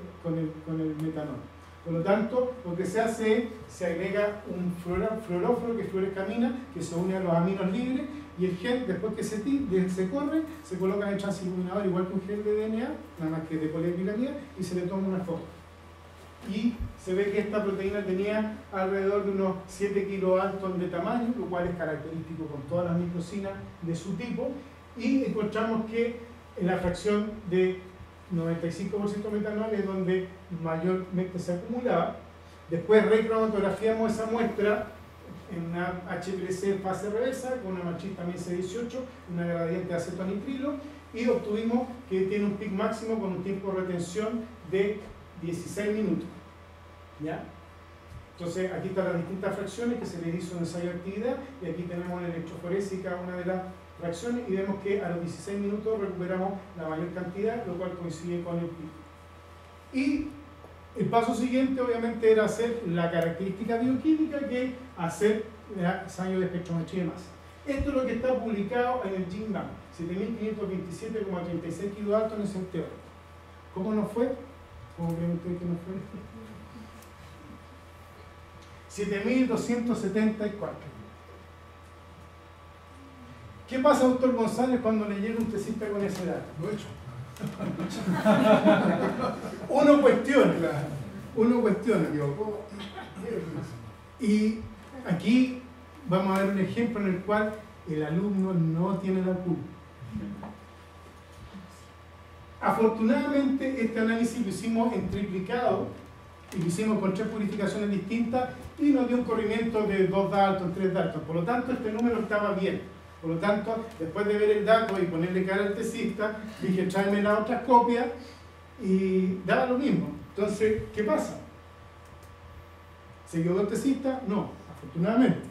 metanol. Por lo tanto, lo que se hace es, se agrega un fluoróforo, que es fluorescamina, que se une a los aminos libres, y el gen, después que se corre, se coloca en el transiluminador igual que un gel de DNA, nada más que de poliacrilamida, y se le toma una foto. Y se ve que esta proteína tenía alrededor de unos 7 kilodalton de tamaño, lo cual es característico con todas las microcinas de su tipo, y encontramos que en la fracción de 95% metanol es donde mayormente se acumulaba. Después recromatografiamos esa muestra en una HPLC en fase reversa, con una matriz también C18, una gradiente de acetonitrilo, y obtuvimos que tiene un pic máximo con un tiempo de retención de 16 minutos. ¿Ya? Entonces aquí están las distintas fracciones que se les hizo un ensayo de actividad, y aquí tenemos la electroforesis cada una de las fracciones, y vemos que a los 16 minutos recuperamos la mayor cantidad, lo cual coincide con el pico. Y el paso siguiente obviamente era hacer la característica bioquímica, que es hacer el ensayo de espectrometría de masa. Esto es lo que está publicado en el GenBank, 7527,36 kilodaltones en teoría. ¿Cómo nos fue? ¿Cómo creen ustedes que nos fue? 7274. ¿Qué pasa, doctor González, cuando le llega un tesista con ese dato? Uno cuestiona. Y aquí vamos a ver un ejemplo en el cual el alumno no tiene la culpa. Afortunadamente, este análisis lo hicimos en triplicado y lo hicimos con 3 purificaciones distintas y nos dio un corrimiento de 2 Dalton, 3 Dalton. Por lo tanto, este número estaba bien. Por lo tanto, después de ver el dato y ponerle cara al tesista, dije, tráeme las otras copias, y daba lo mismo. Entonces, ¿qué pasa? ¿Se quedó el tesista? No, afortunadamente.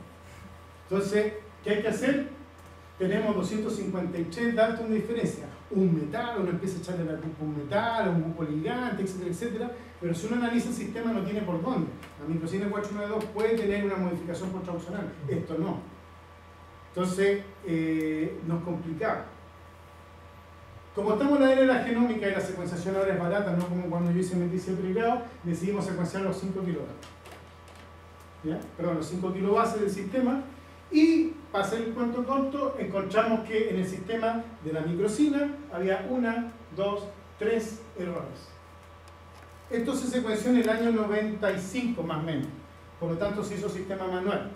Entonces, ¿qué hay que hacer? tenemos 253 Dalton de diferencia. Un metal, uno empieza a echarle la culpa a un metal, a un grupo ligante, etcétera, etcétera. Pero si uno analiza el sistema no tiene por dónde. La microcina 492 puede tener una modificación contraccional, esto no. Entonces, nos complicaba. Como estamos en la era de la genómica y la secuenciación ahora es barata, no como cuando yo hice mi tesis de pregrado, decidimos secuenciar los 5 kilobases. ¿Ya? Perdón, los 5 kilobases del sistema. Y, para hacer el cuento corto, encontramos que en el sistema de la microcina había 1, 2, 3 errores. Esto se secuenció en el año 95 más o menos, por lo tanto se hizo sistema manual.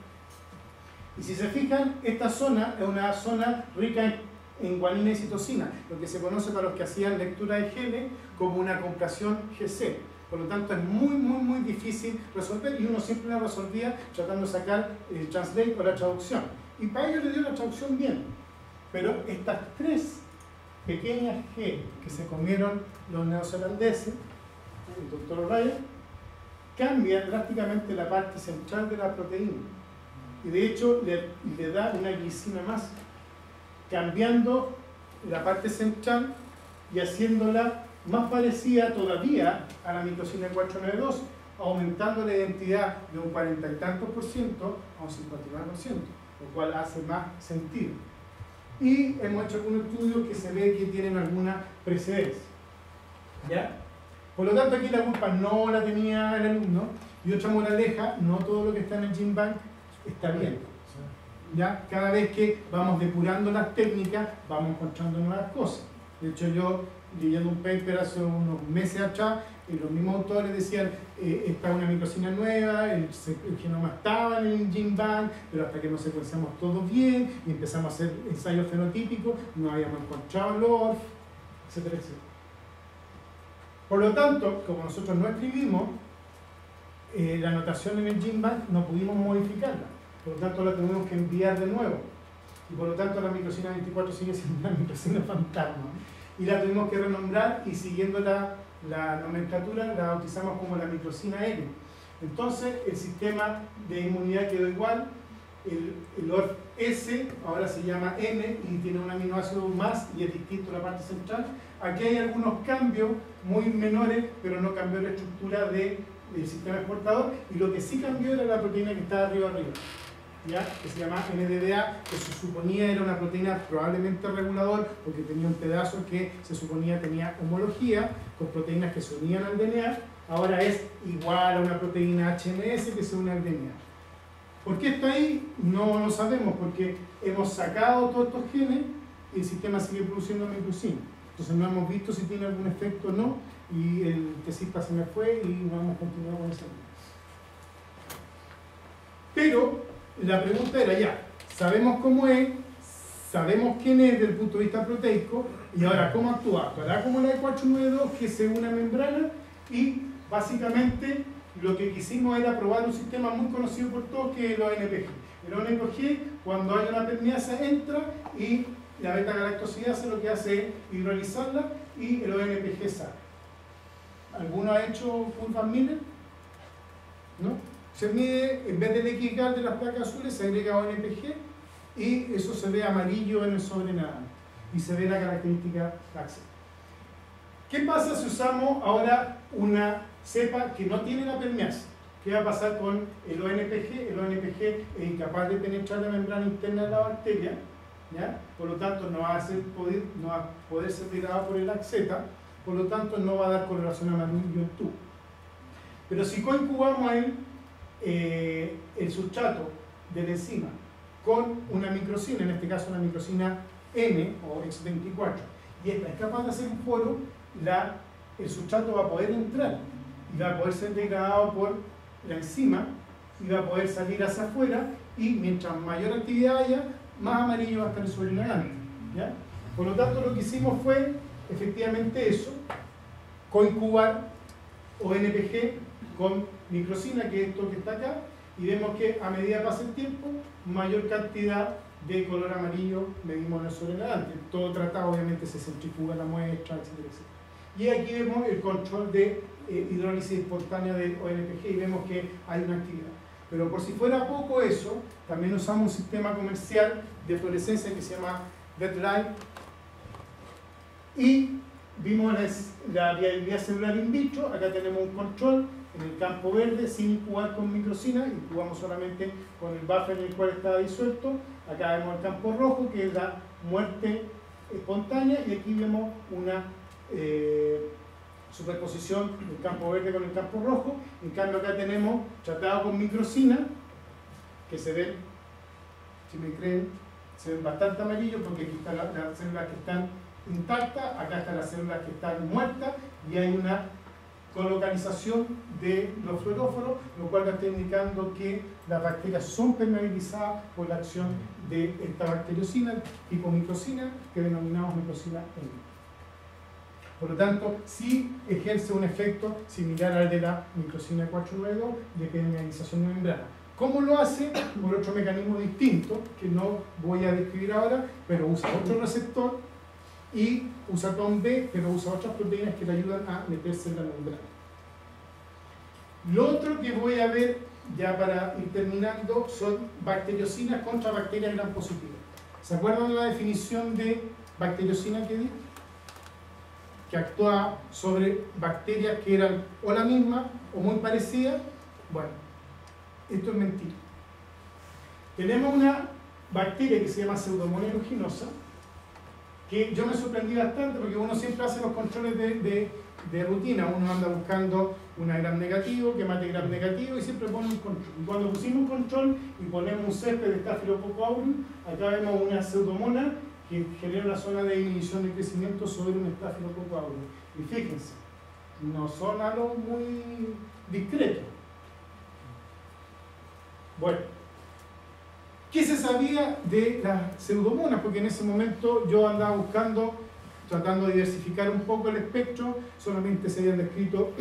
Y si se fijan, esta zona es una zona rica en guanina y citosina, lo que se conoce para los que hacían lectura de genes como una compresión GC. Por lo tanto es muy difícil resolver y uno siempre la resolvía tratando de sacar el translate o la traducción. Y para ello le dio la traducción bien. Pero estas 3 pequeñas G que se comieron los neozelandeses, el doctor O'Reilly, cambia drásticamente la parte central de la proteína y de hecho le da una glicina más, cambiando la parte central y haciéndola más parecida todavía a la microcina 492, aumentando la identidad de un 40 y tantos % a un 59%, lo cual hace más sentido. Y hemos hecho algunos estudios que se ve que tienen alguna precedencia. ¿Ya? Por lo tanto, aquí la culpa no la tenía el alumno, y otra moraleja, no todo lo que está en el GenBank está bien. ¿Ya? Cada vez que vamos depurando las técnicas, vamos encontrando nuevas cosas. De hecho, yo leyendo un paper hace unos meses atrás, los mismos autores decían, esta es una microcina nueva, el genoma estaba en el GenBank, pero hasta que nos secuenciamos todo bien y empezamos a hacer ensayos fenotípicos, no habíamos encontrado el ORF, etcétera, etcétera. Por lo tanto, como nosotros no escribimos la anotación en el GenBank, no pudimos modificarla. Por lo tanto, la tuvimos que enviar de nuevo. Y por lo tanto, la microcina 24 sigue siendo una microcina fantasma. Y la tuvimos que renombrar y siguiendo la nomenclatura la bautizamos como la microcina N. Entonces, el sistema de inmunidad quedó igual. El ORF-S ahora se llama N y tiene un aminoácido más y es distinto a la parte central. Aquí hay algunos cambios muy menores, pero no cambió la estructura del sistema exportador, y lo que sí cambió era la proteína que está arriba, ¿ya? Que se llama NDDA, que se suponía era una proteína probablemente regulador, porque tenía un pedazo que se suponía tenía homología con proteínas que se unían al DNA, ahora es igual a una proteína HMS que se une al DNA. ¿Por qué está ahí? No lo sabemos, porque hemos sacado todos estos genes y el sistema sigue produciendo microcina. Entonces no hemos visto si tiene algún efecto o no, y el tesista se me fue y no hemos continuado con esa línea. Pero la pregunta era ya, sabemos cómo es, sabemos quién es desde el punto de vista proteico, y ahora cómo actúa. Actuará como la de 492, que se une a membrana, y básicamente lo que quisimos era probar un sistema muy conocido por todos, que es el ONPG. El ONPG, cuando hay una permeasa, entra y la beta-galactosidasa lo que hace es hidrolizarla y el ONPG sale. ¿Alguno ha hecho Fulvan Miller? ¿No? Se mide, en vez del X gal de las placas azules, se agrega ONPG y eso se ve amarillo en el sobrenadante y se ve la característica láctea. ¿Qué pasa si usamos ahora una cepa que no tiene la permeasa? ¿Qué va a pasar con el ONPG? El ONPG es incapaz de penetrar la membrana interna de la bacteria, ¿ya? Por lo tanto no va a poder ser degradado por el laxeta, por lo tanto no va a dar coloración amarillo en tubo. Pero si coincubamos el sustrato de la enzima con una microcina, en este caso una microcina N o X24, y esta es capaz de hacer un poro, el sustrato va a poder entrar y va a poder ser degradado por la enzima y va a poder salir hacia afuera, y mientras mayor actividad haya, más amarillo va a estar el sobrenadante, ¿ya? Por lo tanto, lo que hicimos fue efectivamente eso, coincubar ONPG con microcina, que es esto que está acá, y vemos que a medida que pasa el tiempo, mayor cantidad de color amarillo medimos en el sobrenadante. Todo tratado, obviamente, se centrifuga la muestra, etcétera, etcétera. Y aquí vemos el control de hidrólisis espontánea del ONPG y vemos que hay una actividad. Pero por si fuera poco eso, también usamos un sistema comercial de fluorescencia que se llama Deadlight. Y vimos la viabilidad celular in vitro. Acá tenemos un control en el campo verde sin incubar con microcina, incubamos solamente con el buffer en el cual estaba disuelto. Acá vemos el campo rojo, que es la muerte espontánea, y aquí vemos una superposición del campo verde con el campo rojo. En cambio acá tenemos tratado con microcina, que se ven, si me creen, se ven bastante amarillos, porque aquí están las células que están intactas, acá están las células que están muertas, y hay una colocalización de los fluoróforos, lo cual nos está indicando que las bacterias son permeabilizadas por la acción de esta bacteriocina tipo microcina, que denominamos microcina M. Por lo tanto, sí ejerce un efecto similar al de la microcina 492 de permeabilización de membrana. ¿Cómo lo hace? Por otro mecanismo distinto, que no voy a describir ahora, pero usa otro receptor y usa TOM-B, pero usa otras proteínas que le ayudan a meterse en la membrana. Lo otro que voy a ver, ya para ir terminando, son bacteriocinas contra bacterias gram positivas. ¿Se acuerdan de la definición de bacteriocina que di? Que actúa sobre bacterias que eran o la misma o muy parecidas. Bueno, esto es mentira. Tenemos una bacteria que se llama Pseudomonas aeruginosa, que yo me sorprendí bastante porque uno siempre hace los controles de rutina. Uno anda buscando una gram negativo, que mate gram negativo, y siempre pone un control. Y cuando pusimos un control y ponemos un césped de Staphylococcus aureus, acá vemos una pseudomona que genera una zona de inhibición de crecimiento sobre un Staphylococcus aureus. Y fíjense, no son algo muy discretos. Bueno, ¿qué se sabía de las pseudomonas? Porque en ese momento yo andaba buscando, tratando de diversificar un poco el espectro. Solamente se habían descrito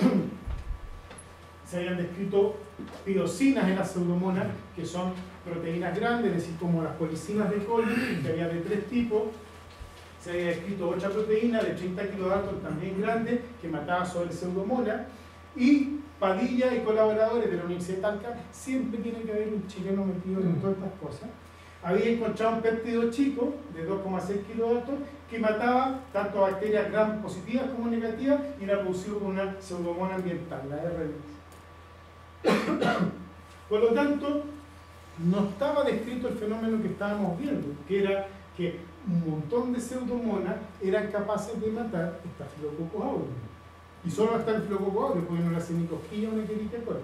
pirocinas en las pseudomonas, que son proteínas grandes, es decir, como las policinas de coli, que había de 3 tipos. Se había descrito otra proteína de 30 kilodalton, también grande, que mataba sobre pseudomonas. Y Padilla y colaboradores de la Universidad de Talca, siempre tiene que haber un chileno metido en todas estas cosas, había encontrado un péptido chico de 2,6 kilodalton que mataba tanto bacterias gram positivas como negativas, y era producido por una pseudomona ambiental, la R10. Por lo tanto, no estaba descrito el fenómeno que estábamos viendo, que era que un montón de pseudomonas eran capaces de matar Staphylococcus aureus. Y solo hasta el Staphylococcus aureus, porque no le hace ni cosquilla o ni Escherichia coli.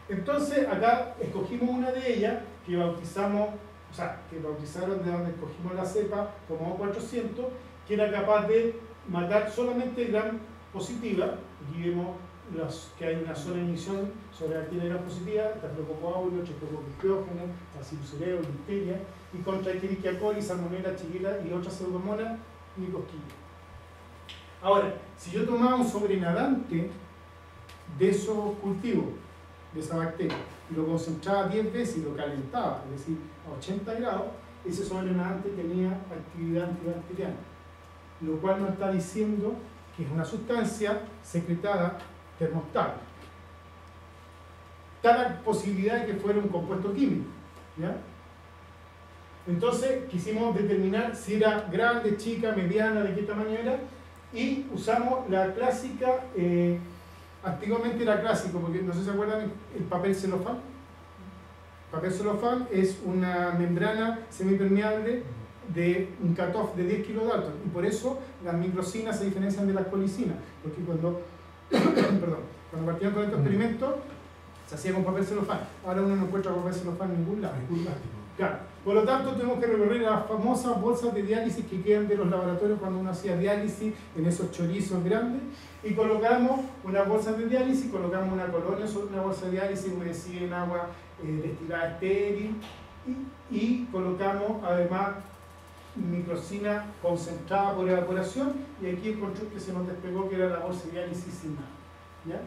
Entonces, acá escogimos una de ellas que bautizamos, o sea, que bautizaron de donde escogimos la cepa como O400, que era capaz de matar solamente gram positiva. Aquí vemos que hay una sola inhibición sobre la bacteria gram positiva, Staphylococcus aureus, Streptococcus pyogenes, Bacillus cereus, Listeria, y contra Escherichia coli, Salmonella, Shigella y otras pseudomonas, ni cosquilla. Ahora, si yo tomaba un sobrenadante de esos cultivos, de esa bacteria, y lo concentraba 10 veces y lo calentaba, es decir, a 80 grados, ese sobrenadante tenía actividad antibacteriana, lo cual nos está diciendo que es una sustancia secretada termostable. Está la posibilidad de que fuera un compuesto químico, ¿ya? Entonces quisimos determinar si era grande, chica, mediana, de qué tamaño era, y usamos la clásica, antiguamente era clásico, porque no sé si se acuerdan el papel celofán. El papel celofán es una membrana semipermeable de un cutoff de 10 kilodalton, y por eso las microcinas se diferencian de las colicinas, porque cuando partían con estos experimentos se hacía con papel celofán. Ahora uno no encuentra papel celofán en ningún lado. Claro. Por lo tanto, tenemos que recorrer las famosas bolsas de diálisis que quedan de los laboratorios cuando uno hacía diálisis en esos chorizos grandes, y colocamos una bolsa de diálisis, colocamos una colonia sobre una bolsa de diálisis humedecida en agua destilada estéril, y colocamos además microcina concentrada por evaporación, y aquí el control que se nos despegó, que era la bolsa de diálisis sin nada, ¿ya?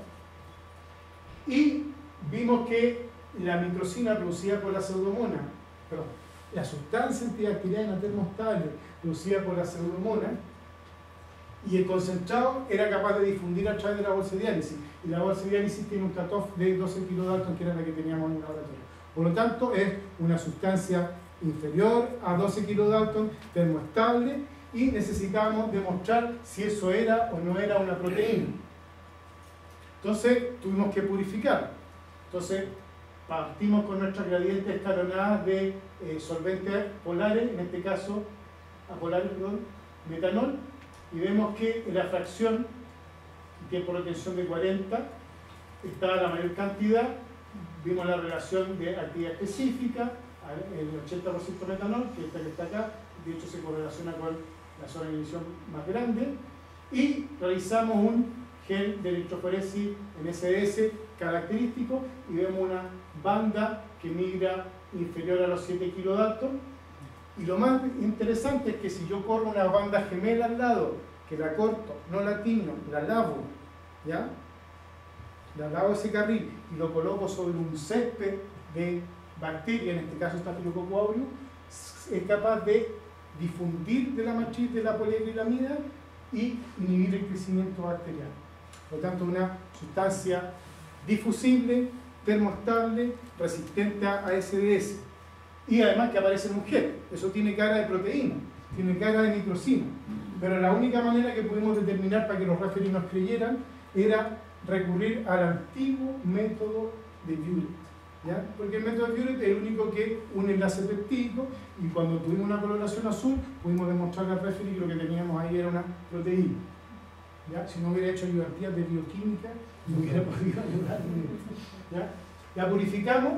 Y vimos que la microcina producida por la pseudomona, la sustancia antibacteriana termostable producida por la pseudomona, y el concentrado era capaz de difundir a través de la bolsa de diálisis. y la bolsa de diálisis tiene un cutoff de 12 kilodalton, que era la que teníamos en el laboratorio. Por lo tanto, es una sustancia inferior a 12 kilodalton, termoestable, y necesitábamos demostrar si eso era o no era una proteína. Entonces, tuvimos que purificar. Entonces, partimos con nuestras gradientes escalonadas de solventes polares, en este caso, apolares, perdón, metanol, y vemos que la fracción, tiempo de retención de 40, está la mayor cantidad. Vimos la relación de actividad específica, el 80% metanol, que esta que está acá, de hecho se correlaciona con la zona de inhibición más grande, y realizamos un gel de electroforesis en SDS característico, y vemos una banda que migra inferior a los 7 kilodalton. Y lo más interesante es que si yo corro una banda gemela al lado, que la corto, no la tiño, la lavo, ¿ya? La lavo ese carril y lo coloco sobre un césped de bacterias, en este caso Staphylococcus aureus, es capaz de difundir de la matriz de la poliacrilamida y inhibir el crecimiento bacteriano. Por lo tanto, una sustancia difusible, termoestable, resistente a SDS. Y además que aparece en un gel. Eso tiene cara de proteína, tiene cara de microcina. Pero la única manera que pudimos determinar para que los referees nos creyeran era recurrir al antiguo método de Buret, ¿ya? Porque el método de Buret es el único que une enlace peptídico, y cuando tuvimos una coloración azul pudimos demostrar al referee que lo que teníamos ahí era una proteína, ¿ya? Si no hubiera hecho ayudantías de bioquímica no hubiera podido ayudar, ¿ya? La purificamos,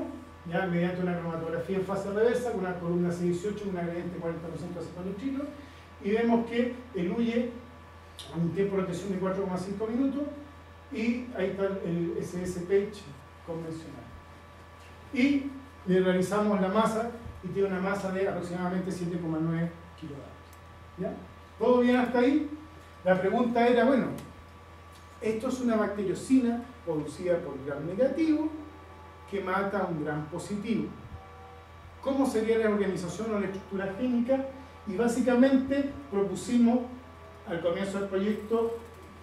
¿ya? Mediante una cromatografía en fase reversa con una columna C18 y una gradiente 40% de acetonitrilo, y vemos que eluye a un tiempo de rotación de 4,5 minutos, y ahí está el SS Page convencional. Y le realizamos la masa, y tiene una masa de aproximadamente 7,9 kilodalton. ¿Ya? ¿Todo bien hasta ahí? La pregunta era, bueno, esto es una bacteriocina producida por gram negativo que mata a un gram positivo. ¿Cómo sería la organización o la estructura química? Y básicamente propusimos al comienzo del proyecto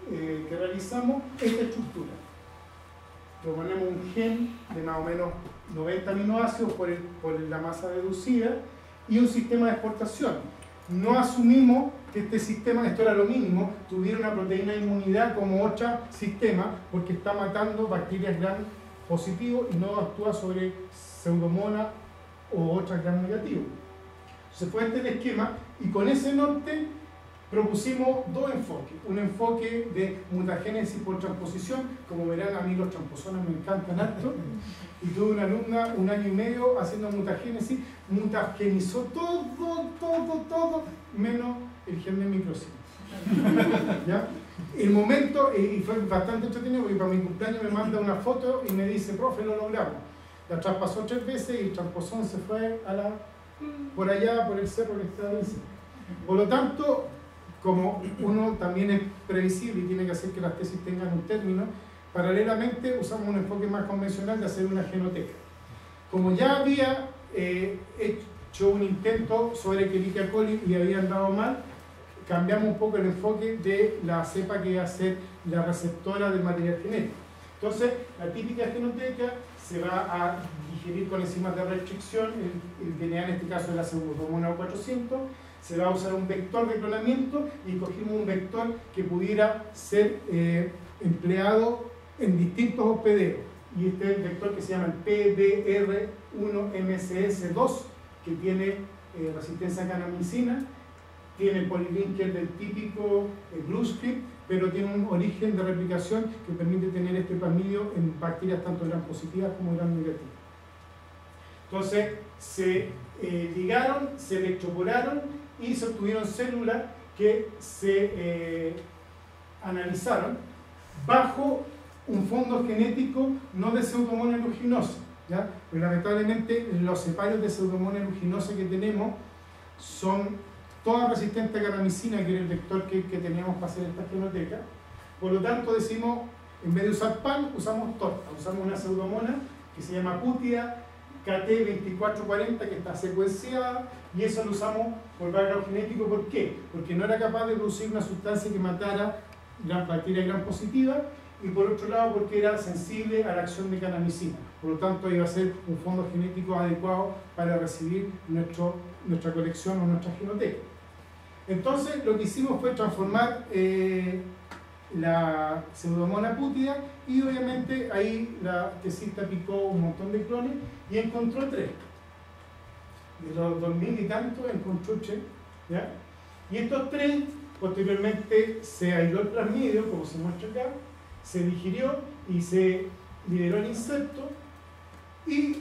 que realizamos esta estructura. Proponemos un gen de más o menos 90 aminoácidos por la masa deducida y un sistema de exportación. No asumimos que este sistema, esto era lo mínimo, tuviera una proteína de inmunidad como otro sistema, porque está matando bacterias gram positivo y no actúa sobre pseudomonas o otras gram negativos. Entonces fue este el esquema, y con ese norte propusimos dos enfoques. Un enfoque de mutagénesis por transposición. Como verán, a mí los transposones me encantan harto, y tuve una alumna 1 año y medio haciendo mutagénesis, mutagenizó todo, menos el gen de microcina. ¿Ya? El momento, y fue bastante entretenido, porque para mi cumpleaños me manda una foto y me dice, profe, lo logramos. La traspasó 3 veces y el transposón se fue a por allá, por el cerro que está ahí. Por lo tanto, como uno también es previsible y tiene que hacer que las tesis tengan un término, paralelamente usamos un enfoque más convencional de hacer una genoteca. Como ya había hecho un intento sobre Escherichia coli y había andado mal, cambiamos un poco el enfoque de la cepa que iba a ser la receptora del material genético. Entonces, la típica genoteca se va a digerir con enzimas de restricción, el DNA en este caso es la pseudomonas 400, se va a usar un vector de clonamiento, y cogimos un vector que pudiera ser empleado en distintos hospederos. Y este es el vector que se llama el PDR1MSS2, que tiene resistencia a canamicina, tiene el polilinker del típico BlueScript, pero tiene un origen de replicación que permite tener este plasmidio en bacterias tanto gram positivas como gram negativas. Entonces, se ligaron, se electroporaron y se obtuvieron células que se analizaron bajo un fondo genético no de Pseudomonas aeruginosa, ¿ya? Pero lamentablemente los ceparios de Pseudomonas aeruginosa que tenemos son todas resistentes a canamicina, que era el vector que teníamos para hacer esta genoteca. Por lo tanto, decimos, en vez de usar pan, usamos torta. Usamos una pseudomona que se llama Putia KT2440, que está secuenciada, y eso lo usamos por background genético. ¿Por qué? Porque no era capaz de producir una sustancia que matara la bacteria gram positiva, y por otro lado porque era sensible a la acción de kanamicina. Por lo tanto, iba a ser un fondo genético adecuado para recibir nuestra colección o nuestra genoteca. Entonces, lo que hicimos fue transformar la Pseudomonas pútida y obviamente ahí la tesista picó un montón de clones y encontró 3. De los 2000 y tantos encontró 3, ¿ya? Y estos 3 posteriormente se aisló el plasmidio, como se muestra acá, se digirió y se liberó el insecto y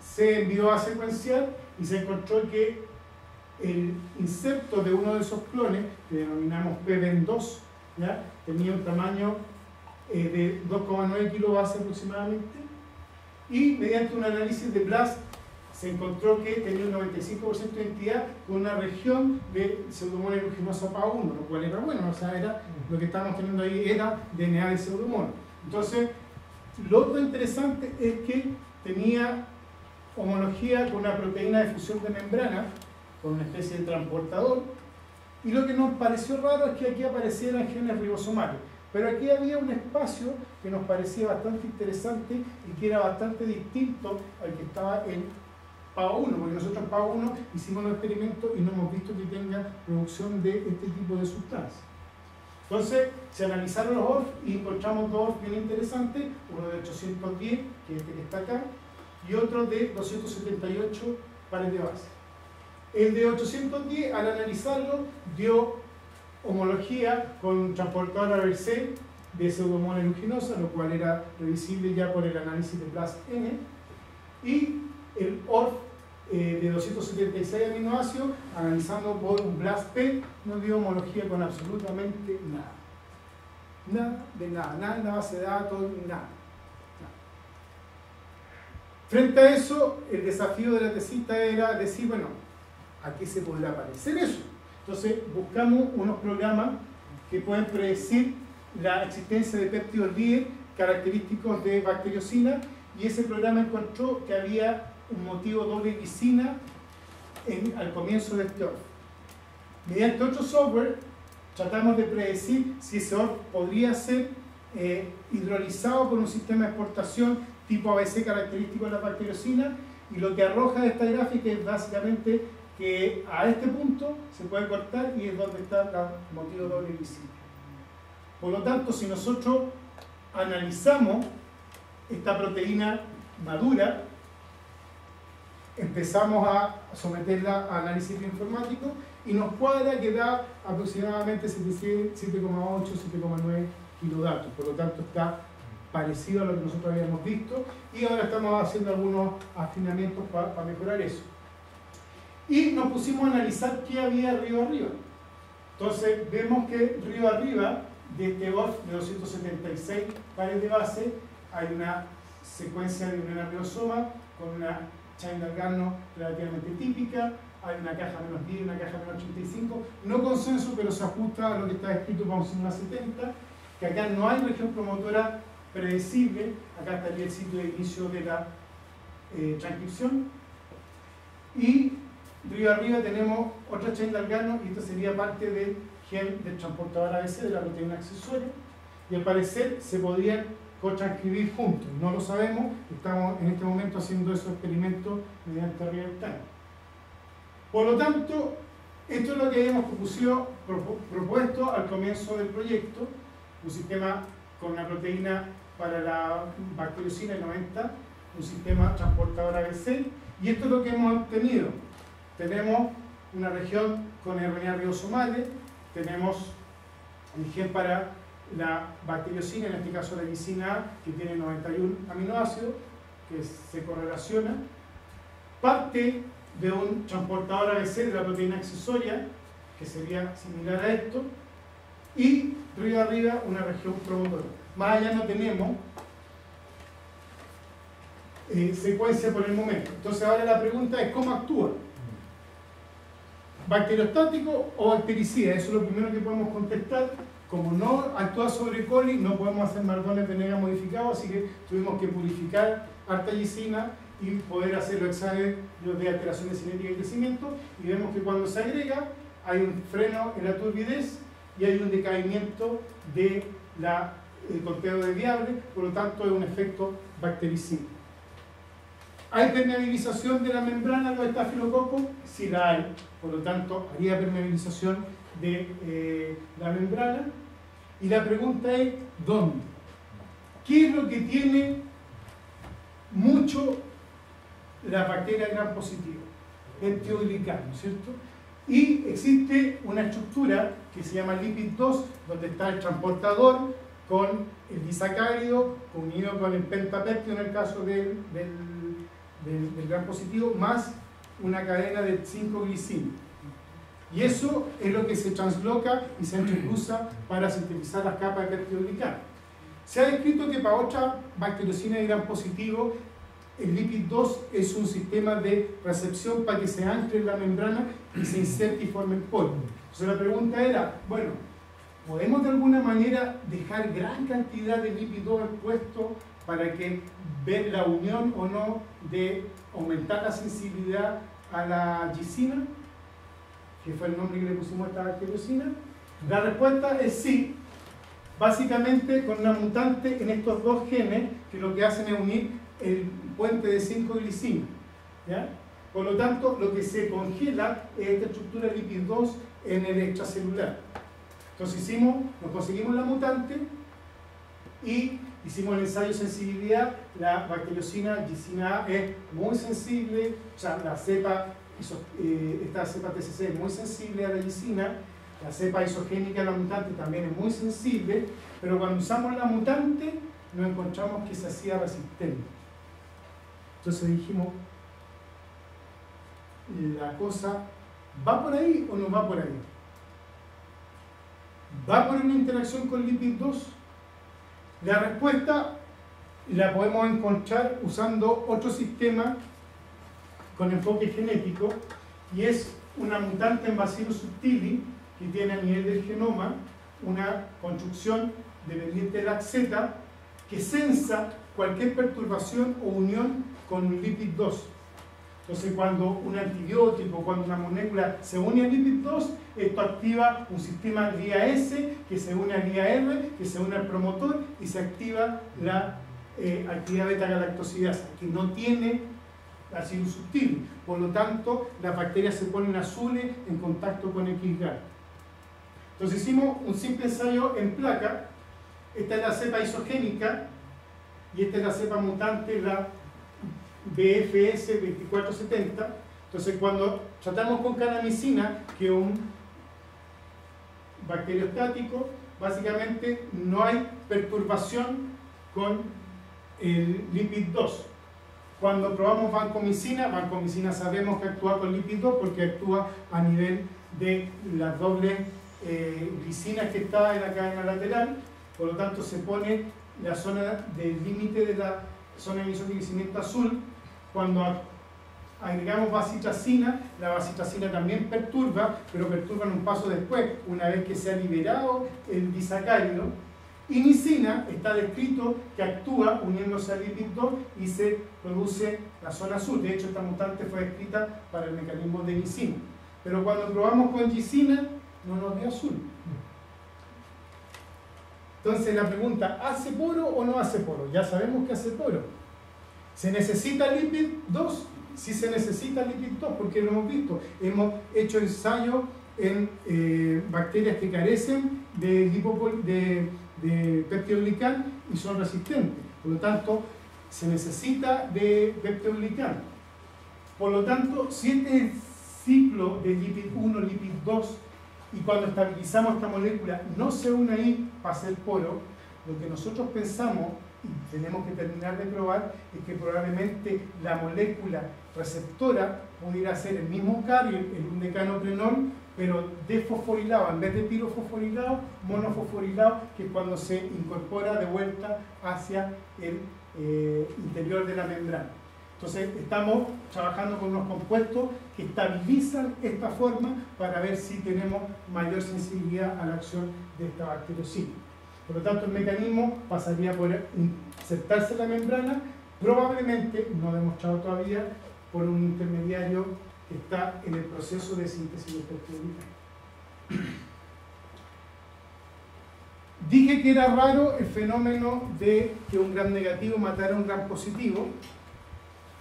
se envió a secuenciar y se encontró que el insecto de uno de esos clones, que denominamos PBN2, ¿ya? Tenía un tamaño de 2,9 kilobase aproximadamente, y mediante un análisis de BLAST se encontró que tenía un 95% de identidad con una región de Pseudomonas aeruginosa PA1, lo cual era bueno, o sea, era, lo que estábamos teniendo ahí era DNA de Pseudomonas. Entonces, lo otro interesante es que tenía homología con una proteína de fusión de membrana, con una especie de transportador, y lo que nos pareció raro es que aquí aparecieran genes ribosomales. Pero aquí había un espacio que nos parecía bastante interesante y que era bastante distinto al que estaba en PAO1, porque nosotros en PAO1 hicimos los experimentos y no hemos visto que tenga producción de este tipo de sustancias. Entonces, se analizaron los ORF y encontramos 2 ORF bien interesantes, uno de 810, que es este que está acá, y otro de 278 pares de base. El de 810, al analizarlo, dio homología con un transportador ABC de Pseudomonas aeruginosa, lo cual era revisible ya por el análisis de BLAST-N, y el ORF de 276 aminoácidos, analizando por un BLAST-P, no dio homología con absolutamente nada. Nada de nada, nada en la base de datos, nada. Frente a eso, el desafío de la tesita era decir, bueno, ¿a qué se podrá parecer eso? Entonces, buscamos unos programas que pueden predecir la existencia de péptidos líder característicos de bacteriocina, y ese programa encontró que había un motivo doble glicina al comienzo de este ORF. Mediante otro software, tratamos de predecir si ese ORF podría ser hidrolizado por un sistema de exportación tipo ABC característico de la bacteriocina, y lo que arroja esta gráfica es básicamente que a este punto se puede cortar y es donde está el motivo doble glicina. Por lo tanto, si nosotros analizamos esta proteína madura, empezamos a someterla a análisis bioinformático y nos cuadra que da aproximadamente 7,8, 7,9 kilodatos. Por lo tanto, está parecido a lo que nosotros habíamos visto y ahora estamos haciendo algunos afinamientos para mejorar eso. Y nos pusimos a analizar qué había río arriba. Entonces vemos que río arriba de este ORF de 276 pares de base hay una secuencia de un riosoma con una chain de Garno relativamente típica, hay una caja menos 10 y una caja menos 85, no consenso, pero se ajusta a lo que está escrito para un sigma 70, que acá no hay región promotora predecible, acá estaría el sitio de inicio de la transcripción, y río arriba tenemos otra chain de Garno, y esto sería parte del gen del transportador ABC de la proteína accesoria, y al parecer se podrían co-transcribir juntos, no lo sabemos, estamos en este momento haciendo esos experimentos mediante real time. Por lo tanto, esto es lo que habíamos propuesto al comienzo del proyecto, un sistema con una proteína para la bacteriocina 90, un sistema transportador ABC, y esto es lo que hemos obtenido. Tenemos una región con RNA ribosomales, tenemos el gen para la bacteriocina, en este caso la glicina A, que tiene 91 aminoácidos, que se correlaciona, parte de un transportador ABC de la proteína accesoria, que sería similar a esto, y río arriba una región promotora. Más allá no tenemos secuencia por el momento. Entonces ahora la pregunta es ¿cómo actúa? ¿Bacteriostático o bactericida? Eso es lo primero que podemos contestar. Como no actúa sobre coli, no podemos hacer mardones Venegas modificados, así que tuvimos que purificar harta glicina y poder hacer los exámenes de alteración de cinética y crecimiento, y vemos que cuando se agrega hay un freno en la turbidez y hay un decaimiento de la torpedo de viable, por lo tanto es un efecto bactericida. ¿Hay permeabilización de la membrana de los estafilococos? Sí la hay, por lo tanto haría permeabilización de la membrana. Y la pregunta es, ¿dónde? ¿Qué es lo que tiene mucho la bacteria gram positivo? Peptidoglicano, ¿no es cierto? Y existe una estructura que se llama lipid 2, donde está el transportador con el disacárido unido con el pentapéptido en el caso del gram positivo, más una cadena de 5-glicina. Y eso es lo que se transloca y se entrecruza para sintetizar las capas de peptidoglicano. Se ha descrito que para otra bacteriocina de gram positivo, el lipid 2 es un sistema de recepción para que se ancle en la membrana y se inserte y forme el polvo. Entonces la pregunta era, bueno, ¿podemos de alguna manera dejar gran cantidad de lipid 2 expuesto para que ver la unión o no de aumentar la sensibilidad a la gisina, que fue el nombre que le pusimos a esta bacteriocina? La respuesta es sí, básicamente con una mutante en estos dos genes que lo que hacen es unir el puente de 5-glicina, ¿ya? Por lo tanto, lo que se congela es esta estructura lipid 2 en el extracelular. Entonces nos conseguimos la mutante y hicimos el ensayo de sensibilidad. La bacteriocina gisina A es muy sensible, o sea, la cepa, esta cepa TCC es muy sensible a la gisina, la cepa isogénica de la mutante también es muy sensible, pero cuando usamos la mutante nos encontramos que se hacía resistente. Entonces dijimos, ¿la cosa va por ahí o no va por ahí? ¿Va por una interacción con lipid 2? La respuesta la podemos encontrar usando otro sistema con enfoque genético, y es una mutante en Bacillus subtilis que tiene a nivel del genoma una construcción dependiente de la Z que sensa cualquier perturbación o unión con un lipid 2. Entonces, cuando un antibiótico, cuando una molécula se une al lipid 2, esto activa un sistema guía S que se une a guía R, que se une al promotor y se activa la actividad beta-galactosidasa, que no tiene Bacillus subtilis. Por lo tanto, las bacterias se ponen azules en contacto con XGAR. Entonces hicimos un simple ensayo en placa. Esta es la cepa isogénica y esta es la cepa mutante, la BFS 2470. Entonces, cuando tratamos con kanamicina, que es un bacteriostático, básicamente no hay perturbación con el lipid 2. Cuando probamos vancomicina sabemos que actúa con lipid 2 porque actúa a nivel de las dobles glicinas que está en la cadena lateral. Por lo tanto, se pone la zona del límite de la zona de emisión de crecimiento azul. Cuando agregamos bacitracina, la bacitracina también perturba, pero perturba en un paso después, una vez que se ha liberado el disacárido. Y nicina está descrito que actúa uniéndose al lipid 2 y se produce la zona azul. De hecho, esta mutante fue descrita para el mecanismo de nicina. Pero cuando probamos con gisina, no nos dio azul. Entonces la pregunta, ¿hace poro o no hace poro? Ya sabemos que hace poro. ¿Se necesita lipid 2? Sí se necesita lipid 2 porque lo hemos visto. Hemos hecho ensayos en bacterias que carecen de peptidoglicano y son resistentes. Por lo tanto, se necesita de peptidoglicano. Por lo tanto, si este es el ciclo de lipid 1, lipid 2, y cuando estabilizamos esta molécula no se une ahí para hacer poro, lo que nosotros pensamos y tenemos que terminar de probar es que probablemente la molécula receptora pudiera ser el mismo carrier, el undecanopreno, pero desfosforilado, en vez de pirofosforilado, monofosforilado, que es cuando se incorpora de vuelta hacia el interior de la membrana. Entonces estamos trabajando con unos compuestos que estabilizan esta forma para ver si tenemos mayor sensibilidad a la acción de esta bacteriocina. Por lo tanto, el mecanismo pasaría por insertarse en la membrana, probablemente, no demostrado todavía, por un intermediario que está en el proceso de síntesis de peptidoglicano. Dije que era raro el fenómeno de que un gram negativo matara a un gram positivo,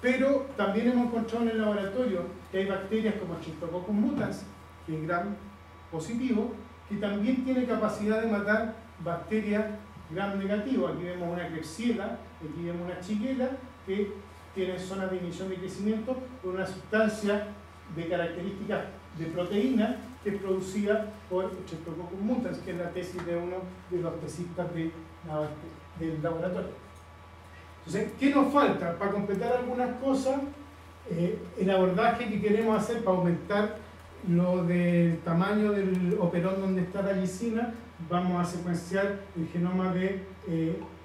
pero también hemos encontrado en el laboratorio que hay bacterias como Streptococcus mutans, que es gram positivo, que también tiene capacidad de matar bacterias gram negativo. Aquí vemos una Klebsiella, aquí vemos una Shigella, que tienen zonas de inhibición de crecimiento con una sustancia de características de proteína que es producida por Streptococcus mutans, que es la tesis de uno de los tesistas del laboratorio. Entonces, ¿qué nos falta? Para completar algunas cosas, el abordaje que queremos hacer para aumentar lo del tamaño del operón donde está la lisina, vamos a secuenciar el genoma de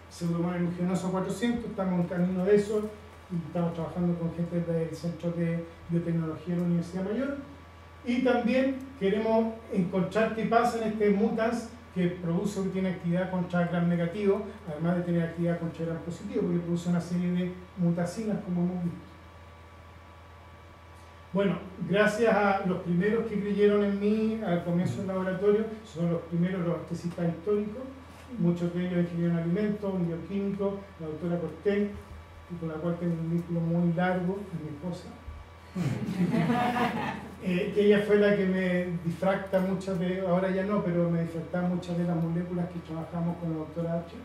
Pseudomonas aeruginosa 400, estamos en camino de eso, y estamos trabajando con gente del Centro de Biotecnología de la Universidad Mayor, y también queremos encontrar qué pasa en este mutans que produce o que tiene actividad contra gram negativo, además de tener actividad contra gram positivo, porque produce una serie de mutacinas, como hemos visto. Bueno, gracias a los primeros que creyeron en mí al comienzo del laboratorio, son los primeros, los tesistas históricos, muchos de ellos ingenieros en alimentos, un bioquímico, la doctora Cortés, con la cual tengo un vínculo muy largo, es mi esposa. Que ella fue la que me difracta muchas de, ahora ya no, pero me difracta muchas de las moléculas que trabajamos con la doctora H.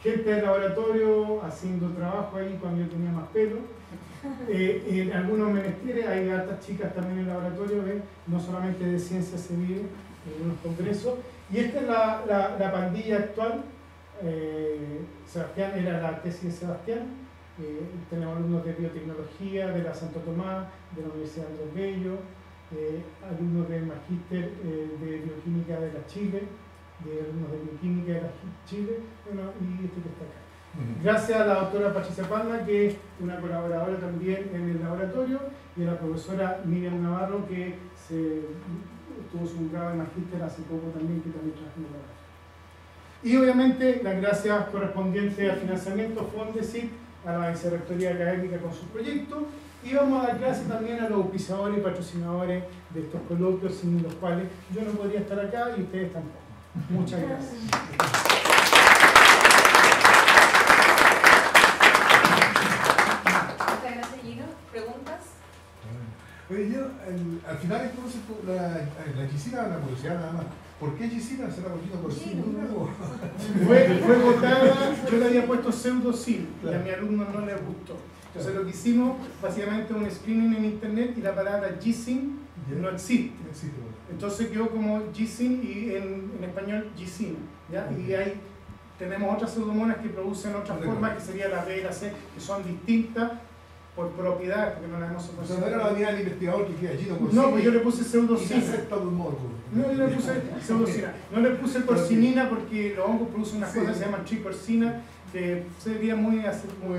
Gente del laboratorio haciendo trabajo ahí cuando yo tenía más pelo. En algunos menesteres hay hartas chicas también en el laboratorio, no solamente de ciencia se vive en algunos congresos. Y esta es la pandilla actual. Sebastián era la tesis de Sebastián. Tenemos alumnos de biotecnología de la Santo Tomás, de la Universidad Andrés Bello, alumnos del magíster de bioquímica de la Chile, de alumnos de bioquímica de la Chile, bueno, y este que está acá. Gracias a la doctora Patricia Palma, que es una colaboradora también en el laboratorio, y a la profesora Miriam Navarro, que tuvo su grado de magíster hace poco también, que también trabaja en el laboratorio. Y obviamente las gracias correspondientes al financiamiento Fondesit, a la vicerrectoría académica con su proyecto, y vamos a dar clases también a los auspiciadores y patrocinadores de estos coloquios, sin los cuales yo no podría estar acá y ustedes tampoco. Muchas gracias. Muchas gracias, Gino. ¿Preguntas? Oye, yo, al final entonces la Gisina, la curiosidad nada más. ¿Por qué Gisina? ¿Será poquito por sí misma? Fue votada, yo le había puesto pseudocin y a mi alumno no le gustó. Entonces lo que hicimos básicamente un screening en internet y la palabra Gisin no existe. Entonces quedó como Gisin y en español Gisina. ¿Ya? Y ahí tenemos otras pseudomonas que producen otras formas, que sería la B y la C, que son distintas por propiedad, porque no las hemos O sea, no era la unidad del investigador que queda allí, no, pues yo le puse pseudocina. No, yo le puse pseudocina. No le puse porcinina porque los hongos producen unas cosas que se llaman triporcina, que sería muy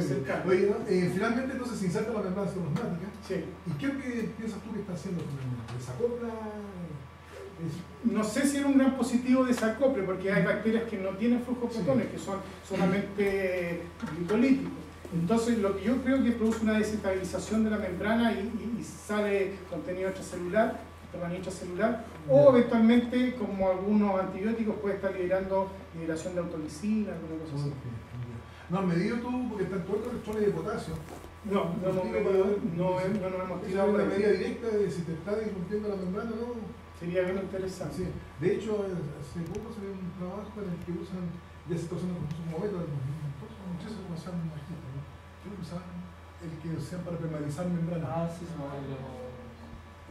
cercano. Oye, finalmente entonces se inserta la membrana citoplasmática. Sí. ¿Y qué es lo que piensas tú que está haciendo con la membrana? ¿Desacopla? No sé si era un gran positivo desacople, porque hay bacterias que no tienen flujo de protones, que son solamente glicolíticos. Entonces, lo que yo creo que produce una desestabilización de la membrana y sale contenido extracelular, o eventualmente, como algunos antibióticos, puede estar liberando liberación de autolisina, alguna cosa así. ¿No has medido tú, porque están todos los electrones de potasio? No hemos medido, no hemos tirado una medida directa de si te está disrumpiendo la membrana, ¿no? Sería bien interesante. Sí. De hecho, hace poco se ve un trabajo en el que usan, ya se está usando como método, no sé cómo se llama, creo que usaban el que usan para permanecer membrana. Sí, se me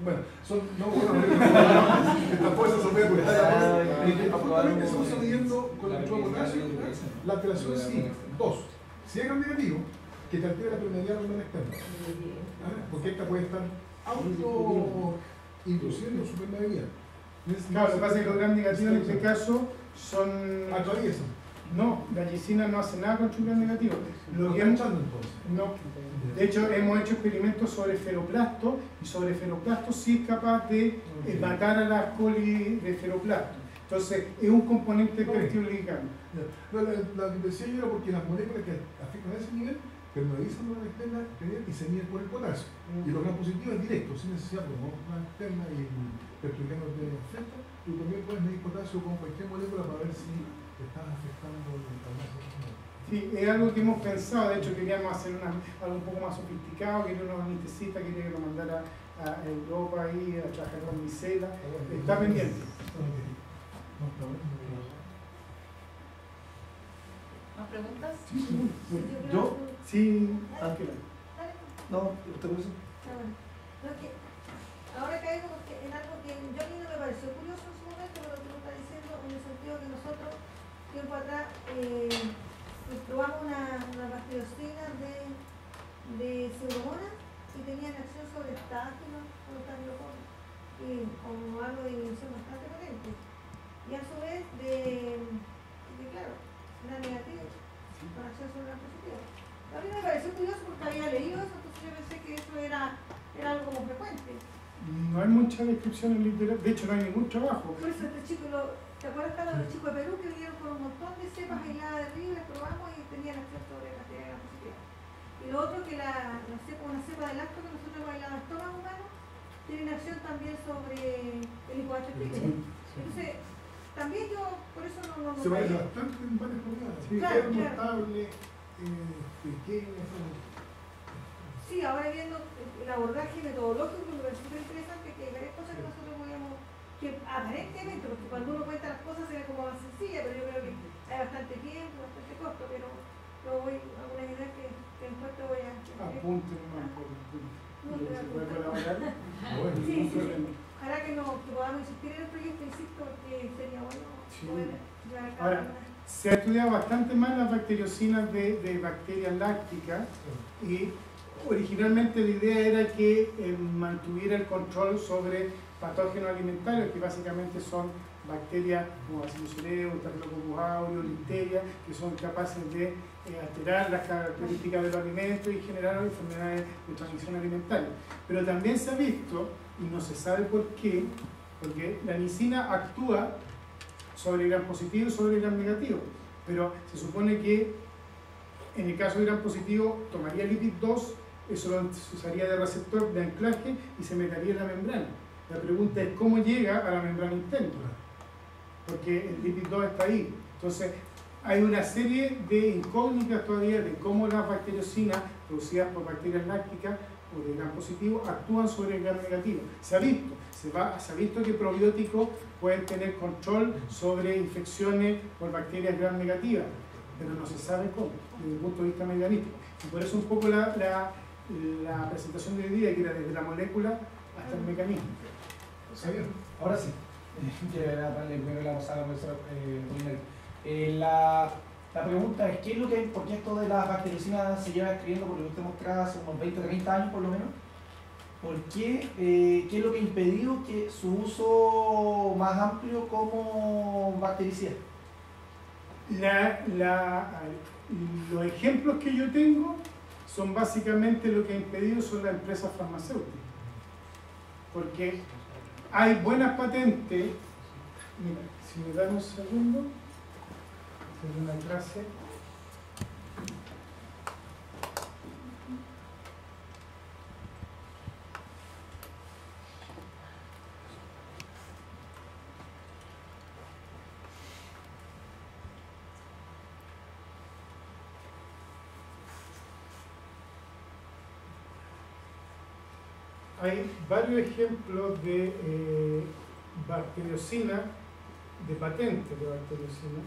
bueno, son, tampoco se sorprende porque justamente estamos midiendo con el control de potasio la alteración sí, dos, si es gram negativo, que te altera la permeabilidad membrana externa, porque esta puede estar auto-induciendo su permeabilidad. Claro, lo que pasa es que los gram negativos en este caso son... Atraviesan. No, la gisina no hace nada contra un gram negativo. Lo que entonces. No. De hecho, hemos hecho experimentos sobre feroplastos y sobre feroplastos sí es capaz de matar a las coli de feroplastos. Entonces, es un componente peptidoglicano. La que decía yo era porque las moléculas que afectan a ese nivel permanecerlo en la externa y se miden por el potasio. Y los gram positivos es directo, sin necesidad de una externa y el peptidoglicano de afecta. y también puedes medir potasio con cualquier molécula para ver si te estás afectando el potasio. Sí, es algo que hemos pensado, de hecho queríamos hacer algo un poco más sofisticado, quería unos anestesistas, quería que lo mandara a Europa ahí a trabajar con Micela, está pendiente. ¿Más preguntas? ¿Yo? Sí, Ángela. No, ¿usted lo hizo? Ahora caigo porque en algo que yo a mí no me pareció curioso en su momento, pero lo que me está diciendo, en el sentido que nosotros, tiempo atrás, probamos una bacteriocina de pseudomonas y tenían acción sobre estáfilos o estafilococcus, y con algo de inhibición bastante potente. Y a su vez, claro, era negativo, con acción sobre la positiva. A mí me pareció curioso porque había leído eso, entonces yo pensé que eso era algo como frecuente. No hay mucha descripción en literatura, de hecho no hay ningún trabajo. Por eso este chico, ¿te acuerdas, Carlos, los chicos de Perú que vinieron con un montón de cepas aisladas de río, las probamos y tenían acción sobre bacterias gram positiva? Y lo otro que una cepa de lacto que nosotros hemos aislado en estómago humano, tienen acción también sobre el hipohidrosis. Entonces, también yo, por eso no se va a ir bastante en varias jornadas. Sí, claro, es notable, pequeña. Sí, ahora viendo el abordaje metodológico, me parece súper interesante que hay varias cosas que nosotros podíamos, que aparentemente, porque cuando uno cuenta las cosas se ve como más sencilla, pero yo creo que hay bastante tiempo, bastante costo, pero voy algunas ideas que después te voy a... Apunte nomás por No, lo que se puede colaborar. Bueno, sí, ojalá que podamos insistir en el proyecto, insisto, porque sería bueno poder llevar a cabo. Ahora, se ha estudiado bastante más las bacteriocinas de bacterias lácticas y originalmente la idea era que mantuviera el control sobre patógenos alimentarios, que básicamente son bacterias como Bacillus cereus, Staphylococcus aureus, Listeria, que son capaces de alterar las características de los alimentos y generar enfermedades de transmisión alimentaria. Pero también se ha visto, y no se sabe por qué, porque la nicina actúa sobre el gram positivo y sobre el gram negativo, pero se supone que en el caso del gram positivo tomaría lipid 2, eso lo usaría de receptor de anclaje y se metería en la membrana. La pregunta es cómo llega a la membrana interna, porque el lipid 2 está ahí. Entonces hay una serie de incógnitas todavía de cómo las bacteriocinas producidas por bacterias lácticas o de gram positivo actúan sobre el gram negativo. Se ha visto, se ha visto que probióticos pueden tener control sobre infecciones por bacterias gram negativas, pero no se sabe cómo, desde el punto de vista mecanístico. Y por eso un poco la presentación de hoy día, que era desde la molécula hasta el mecanismo. Ahora sí. Quiero darle primero la pasada a la profesora la pregunta es, ¿por qué esto de las bactericinas se lleva escribiendo por lo que usted mostraba hace unos 20 o 30 años por lo menos? ¿Por qué? ¿Qué es lo que ha impedido que su uso más amplio como bactericida? Los ejemplos que yo tengo son básicamente lo que ha impedido son las empresas farmacéuticas. Porque hay buenas patentes. Mira, si me dan un segundo, hacer una clase. Hay varios ejemplos de bacteriocina, de patentes de bacteriocina.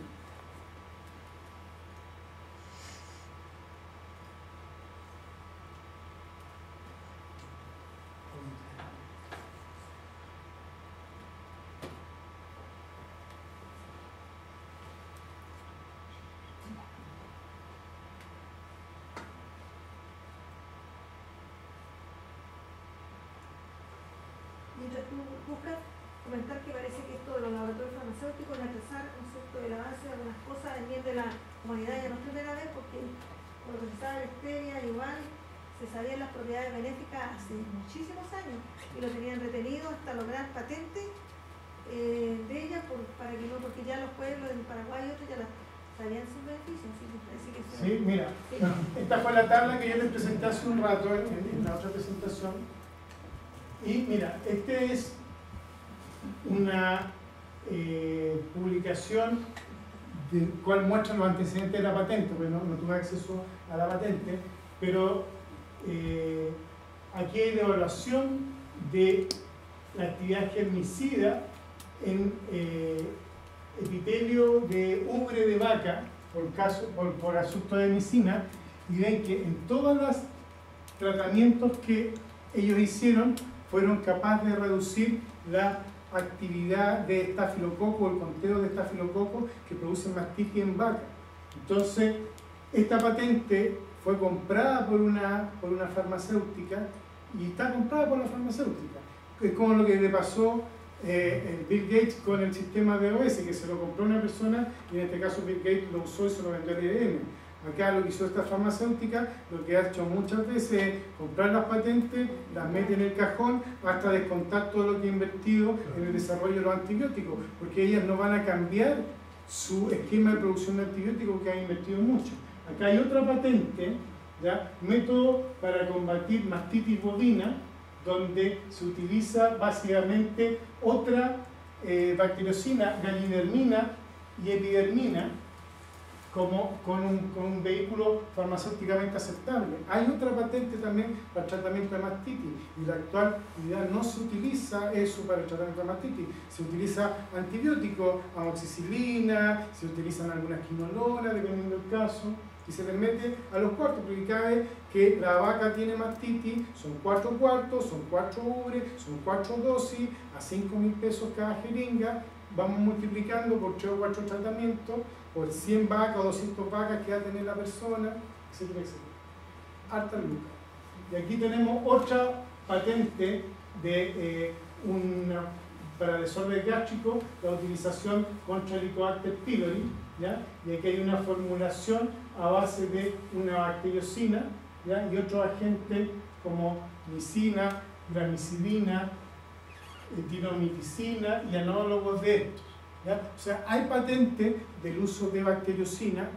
Mientras tú buscas, comentar que parece que esto de los laboratorios farmacéuticos es atrasar del avance de algunas cosas en bien de la humanidad ya no es primera vez, porque por lo que se sabe de Listeria igual se sabían las propiedades benéficas hace muchísimos años y lo tenían retenido hasta lograr patentes de ella porque ya los pueblos del Paraguay y otros ya sabían sus beneficios. Sí, mira, esta fue la tabla que yo les presenté hace un rato en la otra presentación. Y mira, este es publicación del cual muestra los antecedentes de la patente, porque no tuve acceso a la patente, pero aquí hay la evaluación de la actividad germicida en epitelio de ubre de vaca por asunto de micina, y ven que en todos los tratamientos que ellos hicieron fueron capaces de reducir la actividad de estafilococo, el conteo de estafilococo que produce mastitis en vaca. Entonces, esta patente fue comprada por una farmacéutica, y está comprada por la farmacéutica. Es como lo que le pasó el Bill Gates con el sistema de OS, que se lo compró una persona, y en este caso Bill Gates lo usó y se lo vendió al IBM. Acá lo que hizo esta farmacéutica, lo que ha hecho muchas veces es comprar las patentes, las mete en el cajón, hasta descontar todo lo que ha invertido en el desarrollo de los antibióticos, porque ellas no van a cambiar su esquema de producción de antibióticos que han invertido mucho. Acá hay otra patente, ¿ya? Método para combatir mastitis bovina, donde se utiliza básicamente otra bacteriocina, galidermina y epidermina, con un vehículo farmacéuticamente aceptable. Hay otra patente también para el tratamiento de mastitis, y en la actualidad no se utiliza eso para el tratamiento de mastitis. Se utiliza antibióticos, amoxicilina, se utilizan algunas quinolonas, dependiendo del caso, y se les mete a los cuartos, porque cada vez que la vaca tiene mastitis, son 4 cuartos, son 4 ubres, son 4 dosis, a 5.000 pesos cada jeringa, vamos multiplicando por 3 o 4 tratamientos, por 100 vacas o 200 vacas que va a tener la persona, etcétera, etcétera. Harta lucas. Y aquí tenemos otra patente de para desorden gástrico, la utilización contra Helicobacter pylori, ¿ya? Y aquí hay una formulación a base de una bacteriocina, ¿ya? Y otros agentes como micina, gramicilina, dinomiticina y análogos de estos, ¿ya? O sea, hay patente del uso de bacteriocina,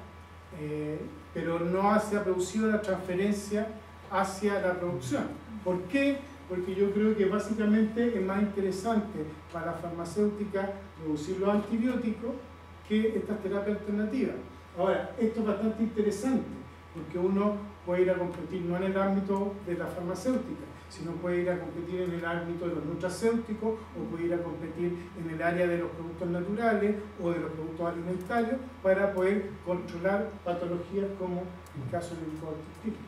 pero no se ha producido la transferencia hacia la producción. ¿Por qué? Porque yo creo que básicamente es más interesante para la farmacéutica producir los antibióticos que estas terapias alternativas. Ahora, esto es bastante interesante, porque uno puede ir a competir no en el ámbito de la farmacéutica, sino puede ir a competir en el ámbito de los nutracéuticos, o puede ir a competir en el área de los productos naturales o de los productos alimentarios, para poder controlar patologías como el caso del Helicobacter pylori.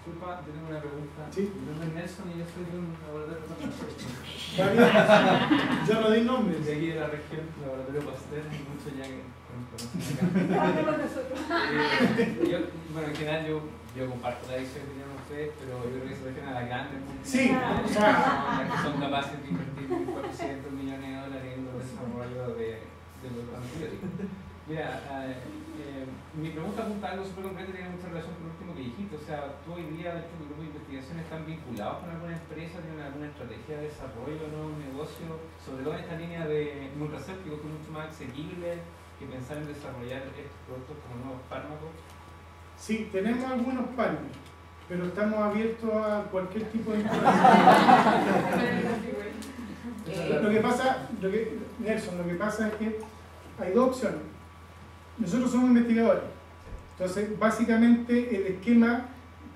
Disculpa, yo tengo una pregunta. ¿Sí? Mi nombre es Nelson y yo soy de un laboratorio farmacéutico. Yo no di nombres. De aquí de la región, Laboratorio Pasteur, y muchos ya que conocen acá. Bueno, en general yo comparto la visión que tienen ustedes, pero yo creo que se refieren a las grandes multinacionales, Sí, las que son capaces de invertir 400 millones de dólares en el desarrollo de los antibióticos. Mira, mi pregunta apunta a algo súper concreto y tiene mucha relación con lo último que dijiste. O sea, tú hoy día, dentro del grupo de investigación, están vinculados con alguna empresa, tienen alguna estrategia de desarrollo, nuevos negocios, sobre todo en esta línea de nutracéuticos, que es mucho más asequible que pensar en desarrollar estos productos como nuevos fármacos. Sí, tenemos algunos partners, pero estamos abiertos a cualquier tipo de Nelson, lo que pasa es que hay dos opciones. Nosotros somos investigadores, entonces básicamente el esquema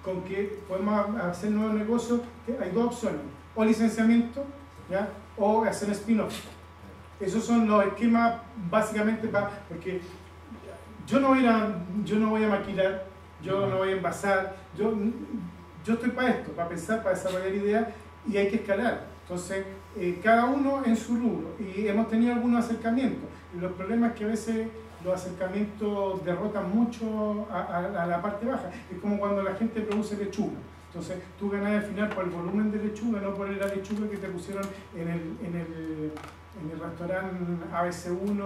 con que podemos hacer nuevos negocios, hay dos opciones: o licenciamiento, ¿ya? O hacer spin-off. Esos son los esquemas básicamente porque yo no voy a maquilar, yo no voy a envasar, yo estoy para esto, para pensar, para desarrollar ideas, y hay que escalar. Entonces, cada uno en su rubro, y hemos tenido algunos acercamientos. Y los problemas es que a veces los acercamientos derrotan mucho a la parte baja. Es como cuando la gente produce lechuga. Entonces, tú ganas al final por el volumen de lechuga, no por la lechuga que te pusieron en el restaurante ABC1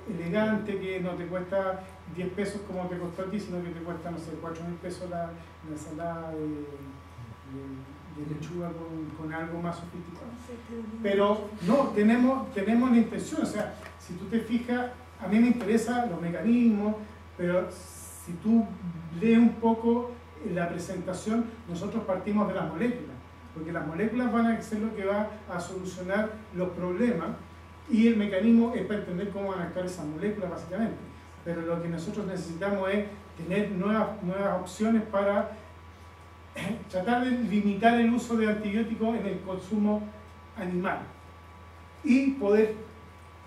elegante, que no te cuesta 10 pesos como te costó a ti, sino que te cuesta, no sé, 4.000 pesos la ensalada de lechuga con algo más sofisticado. Pero no, tenemos la intención. O sea, si tú te fijas, a mí me interesan los mecanismos, pero si tú lees un poco la presentación, nosotros partimos de las moléculas. porque las moléculas van a ser lo que va a solucionar los problemas y el mecanismo es para entender cómo van a actuar esas moléculas básicamente. Pero lo que nosotros necesitamos es tener nuevas opciones para tratar de limitar el uso de antibióticos en el consumo animal y poder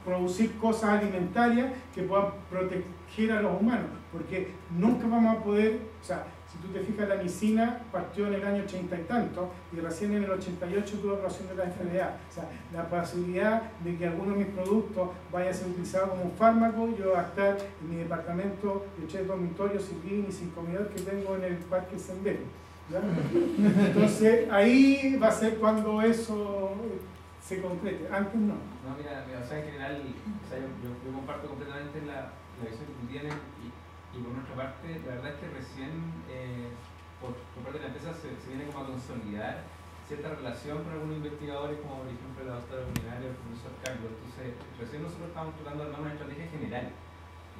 producir cosas alimentarias que puedan proteger a los humanos, porque nunca vamos a poder, o sea, si tú te fijas, la micina partió en el año 80 y tanto y recién en el 88 tuvo aprobación de la FDA. O sea, la posibilidad de que alguno de mis productos vaya a ser utilizado como un fármaco, yo voy a estar en mi departamento de 3 dormitorios sin living y sin comedor que tengo en el Parque Sendero. Entonces ahí va a ser cuando eso se concrete, antes no. No, mira, o sea, en general, o sea, yo comparto completamente la visión que tú tienes y por nuestra parte, la verdad es que recién por parte de la empresa se viene como a consolidar cierta relación con algunos investigadores, como por ejemplo la doctora Culinaria o el profesor Carlos. Entonces, recién nosotros estamos tratando de armar una estrategia general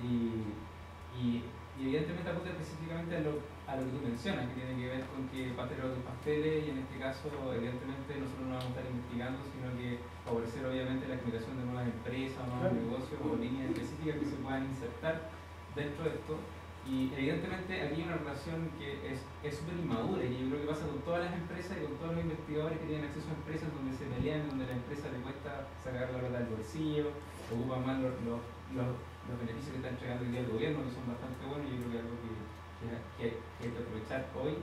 y evidentemente apunta específicamente a lo que tú mencionas, que tiene que ver con que pasteles otros pasteles, y en este caso, evidentemente, nosotros no vamos a estar investigando, sino que favorecer obviamente la generación de nuevas empresas, nuevos negocios o líneas específicas que se puedan insertar dentro de esto. Y evidentemente aquí hay una relación que es súper inmadura y yo creo que pasa con todas las empresas y con todos los investigadores que tienen acceso a empresas donde se pelean, donde a la empresa le cuesta sacar la plata del bolsillo, ocupan más los beneficios que está entregando hoy día el gobierno, que son bastante buenos, y yo creo que es algo que hay que aprovechar hoy.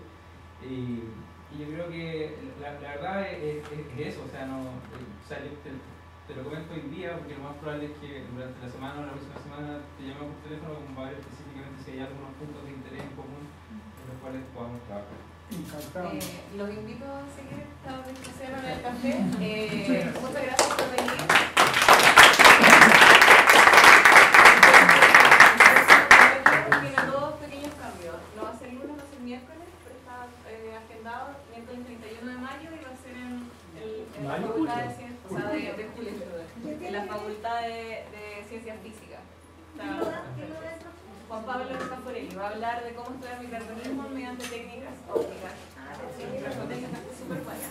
Y yo creo que la verdad es eso, o sea, yo te lo comento hoy día porque lo más probable es que durante la semana o la próxima semana te llamemos por teléfono para ver específicamente si hay algunos puntos de interés en común en los cuales podamos trabajar. Los invito a seguir esta discusión en el café. Muchas gracias por venir. Tiene dos pequeños cambios. No va a ser lunes, va a ser miércoles, pero está agendado miércoles 31 de mayo y va a ser en la Facultad de Ciencias, o sea, de julio, en la Facultad de Ciencias Físicas. Juan Pablo Scaforelli va a hablar de cómo estudiar microorganismos mediante técnicas ópticas. Súper buenas.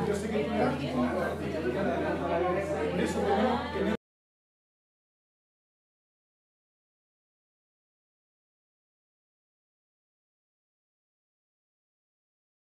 Yo sé que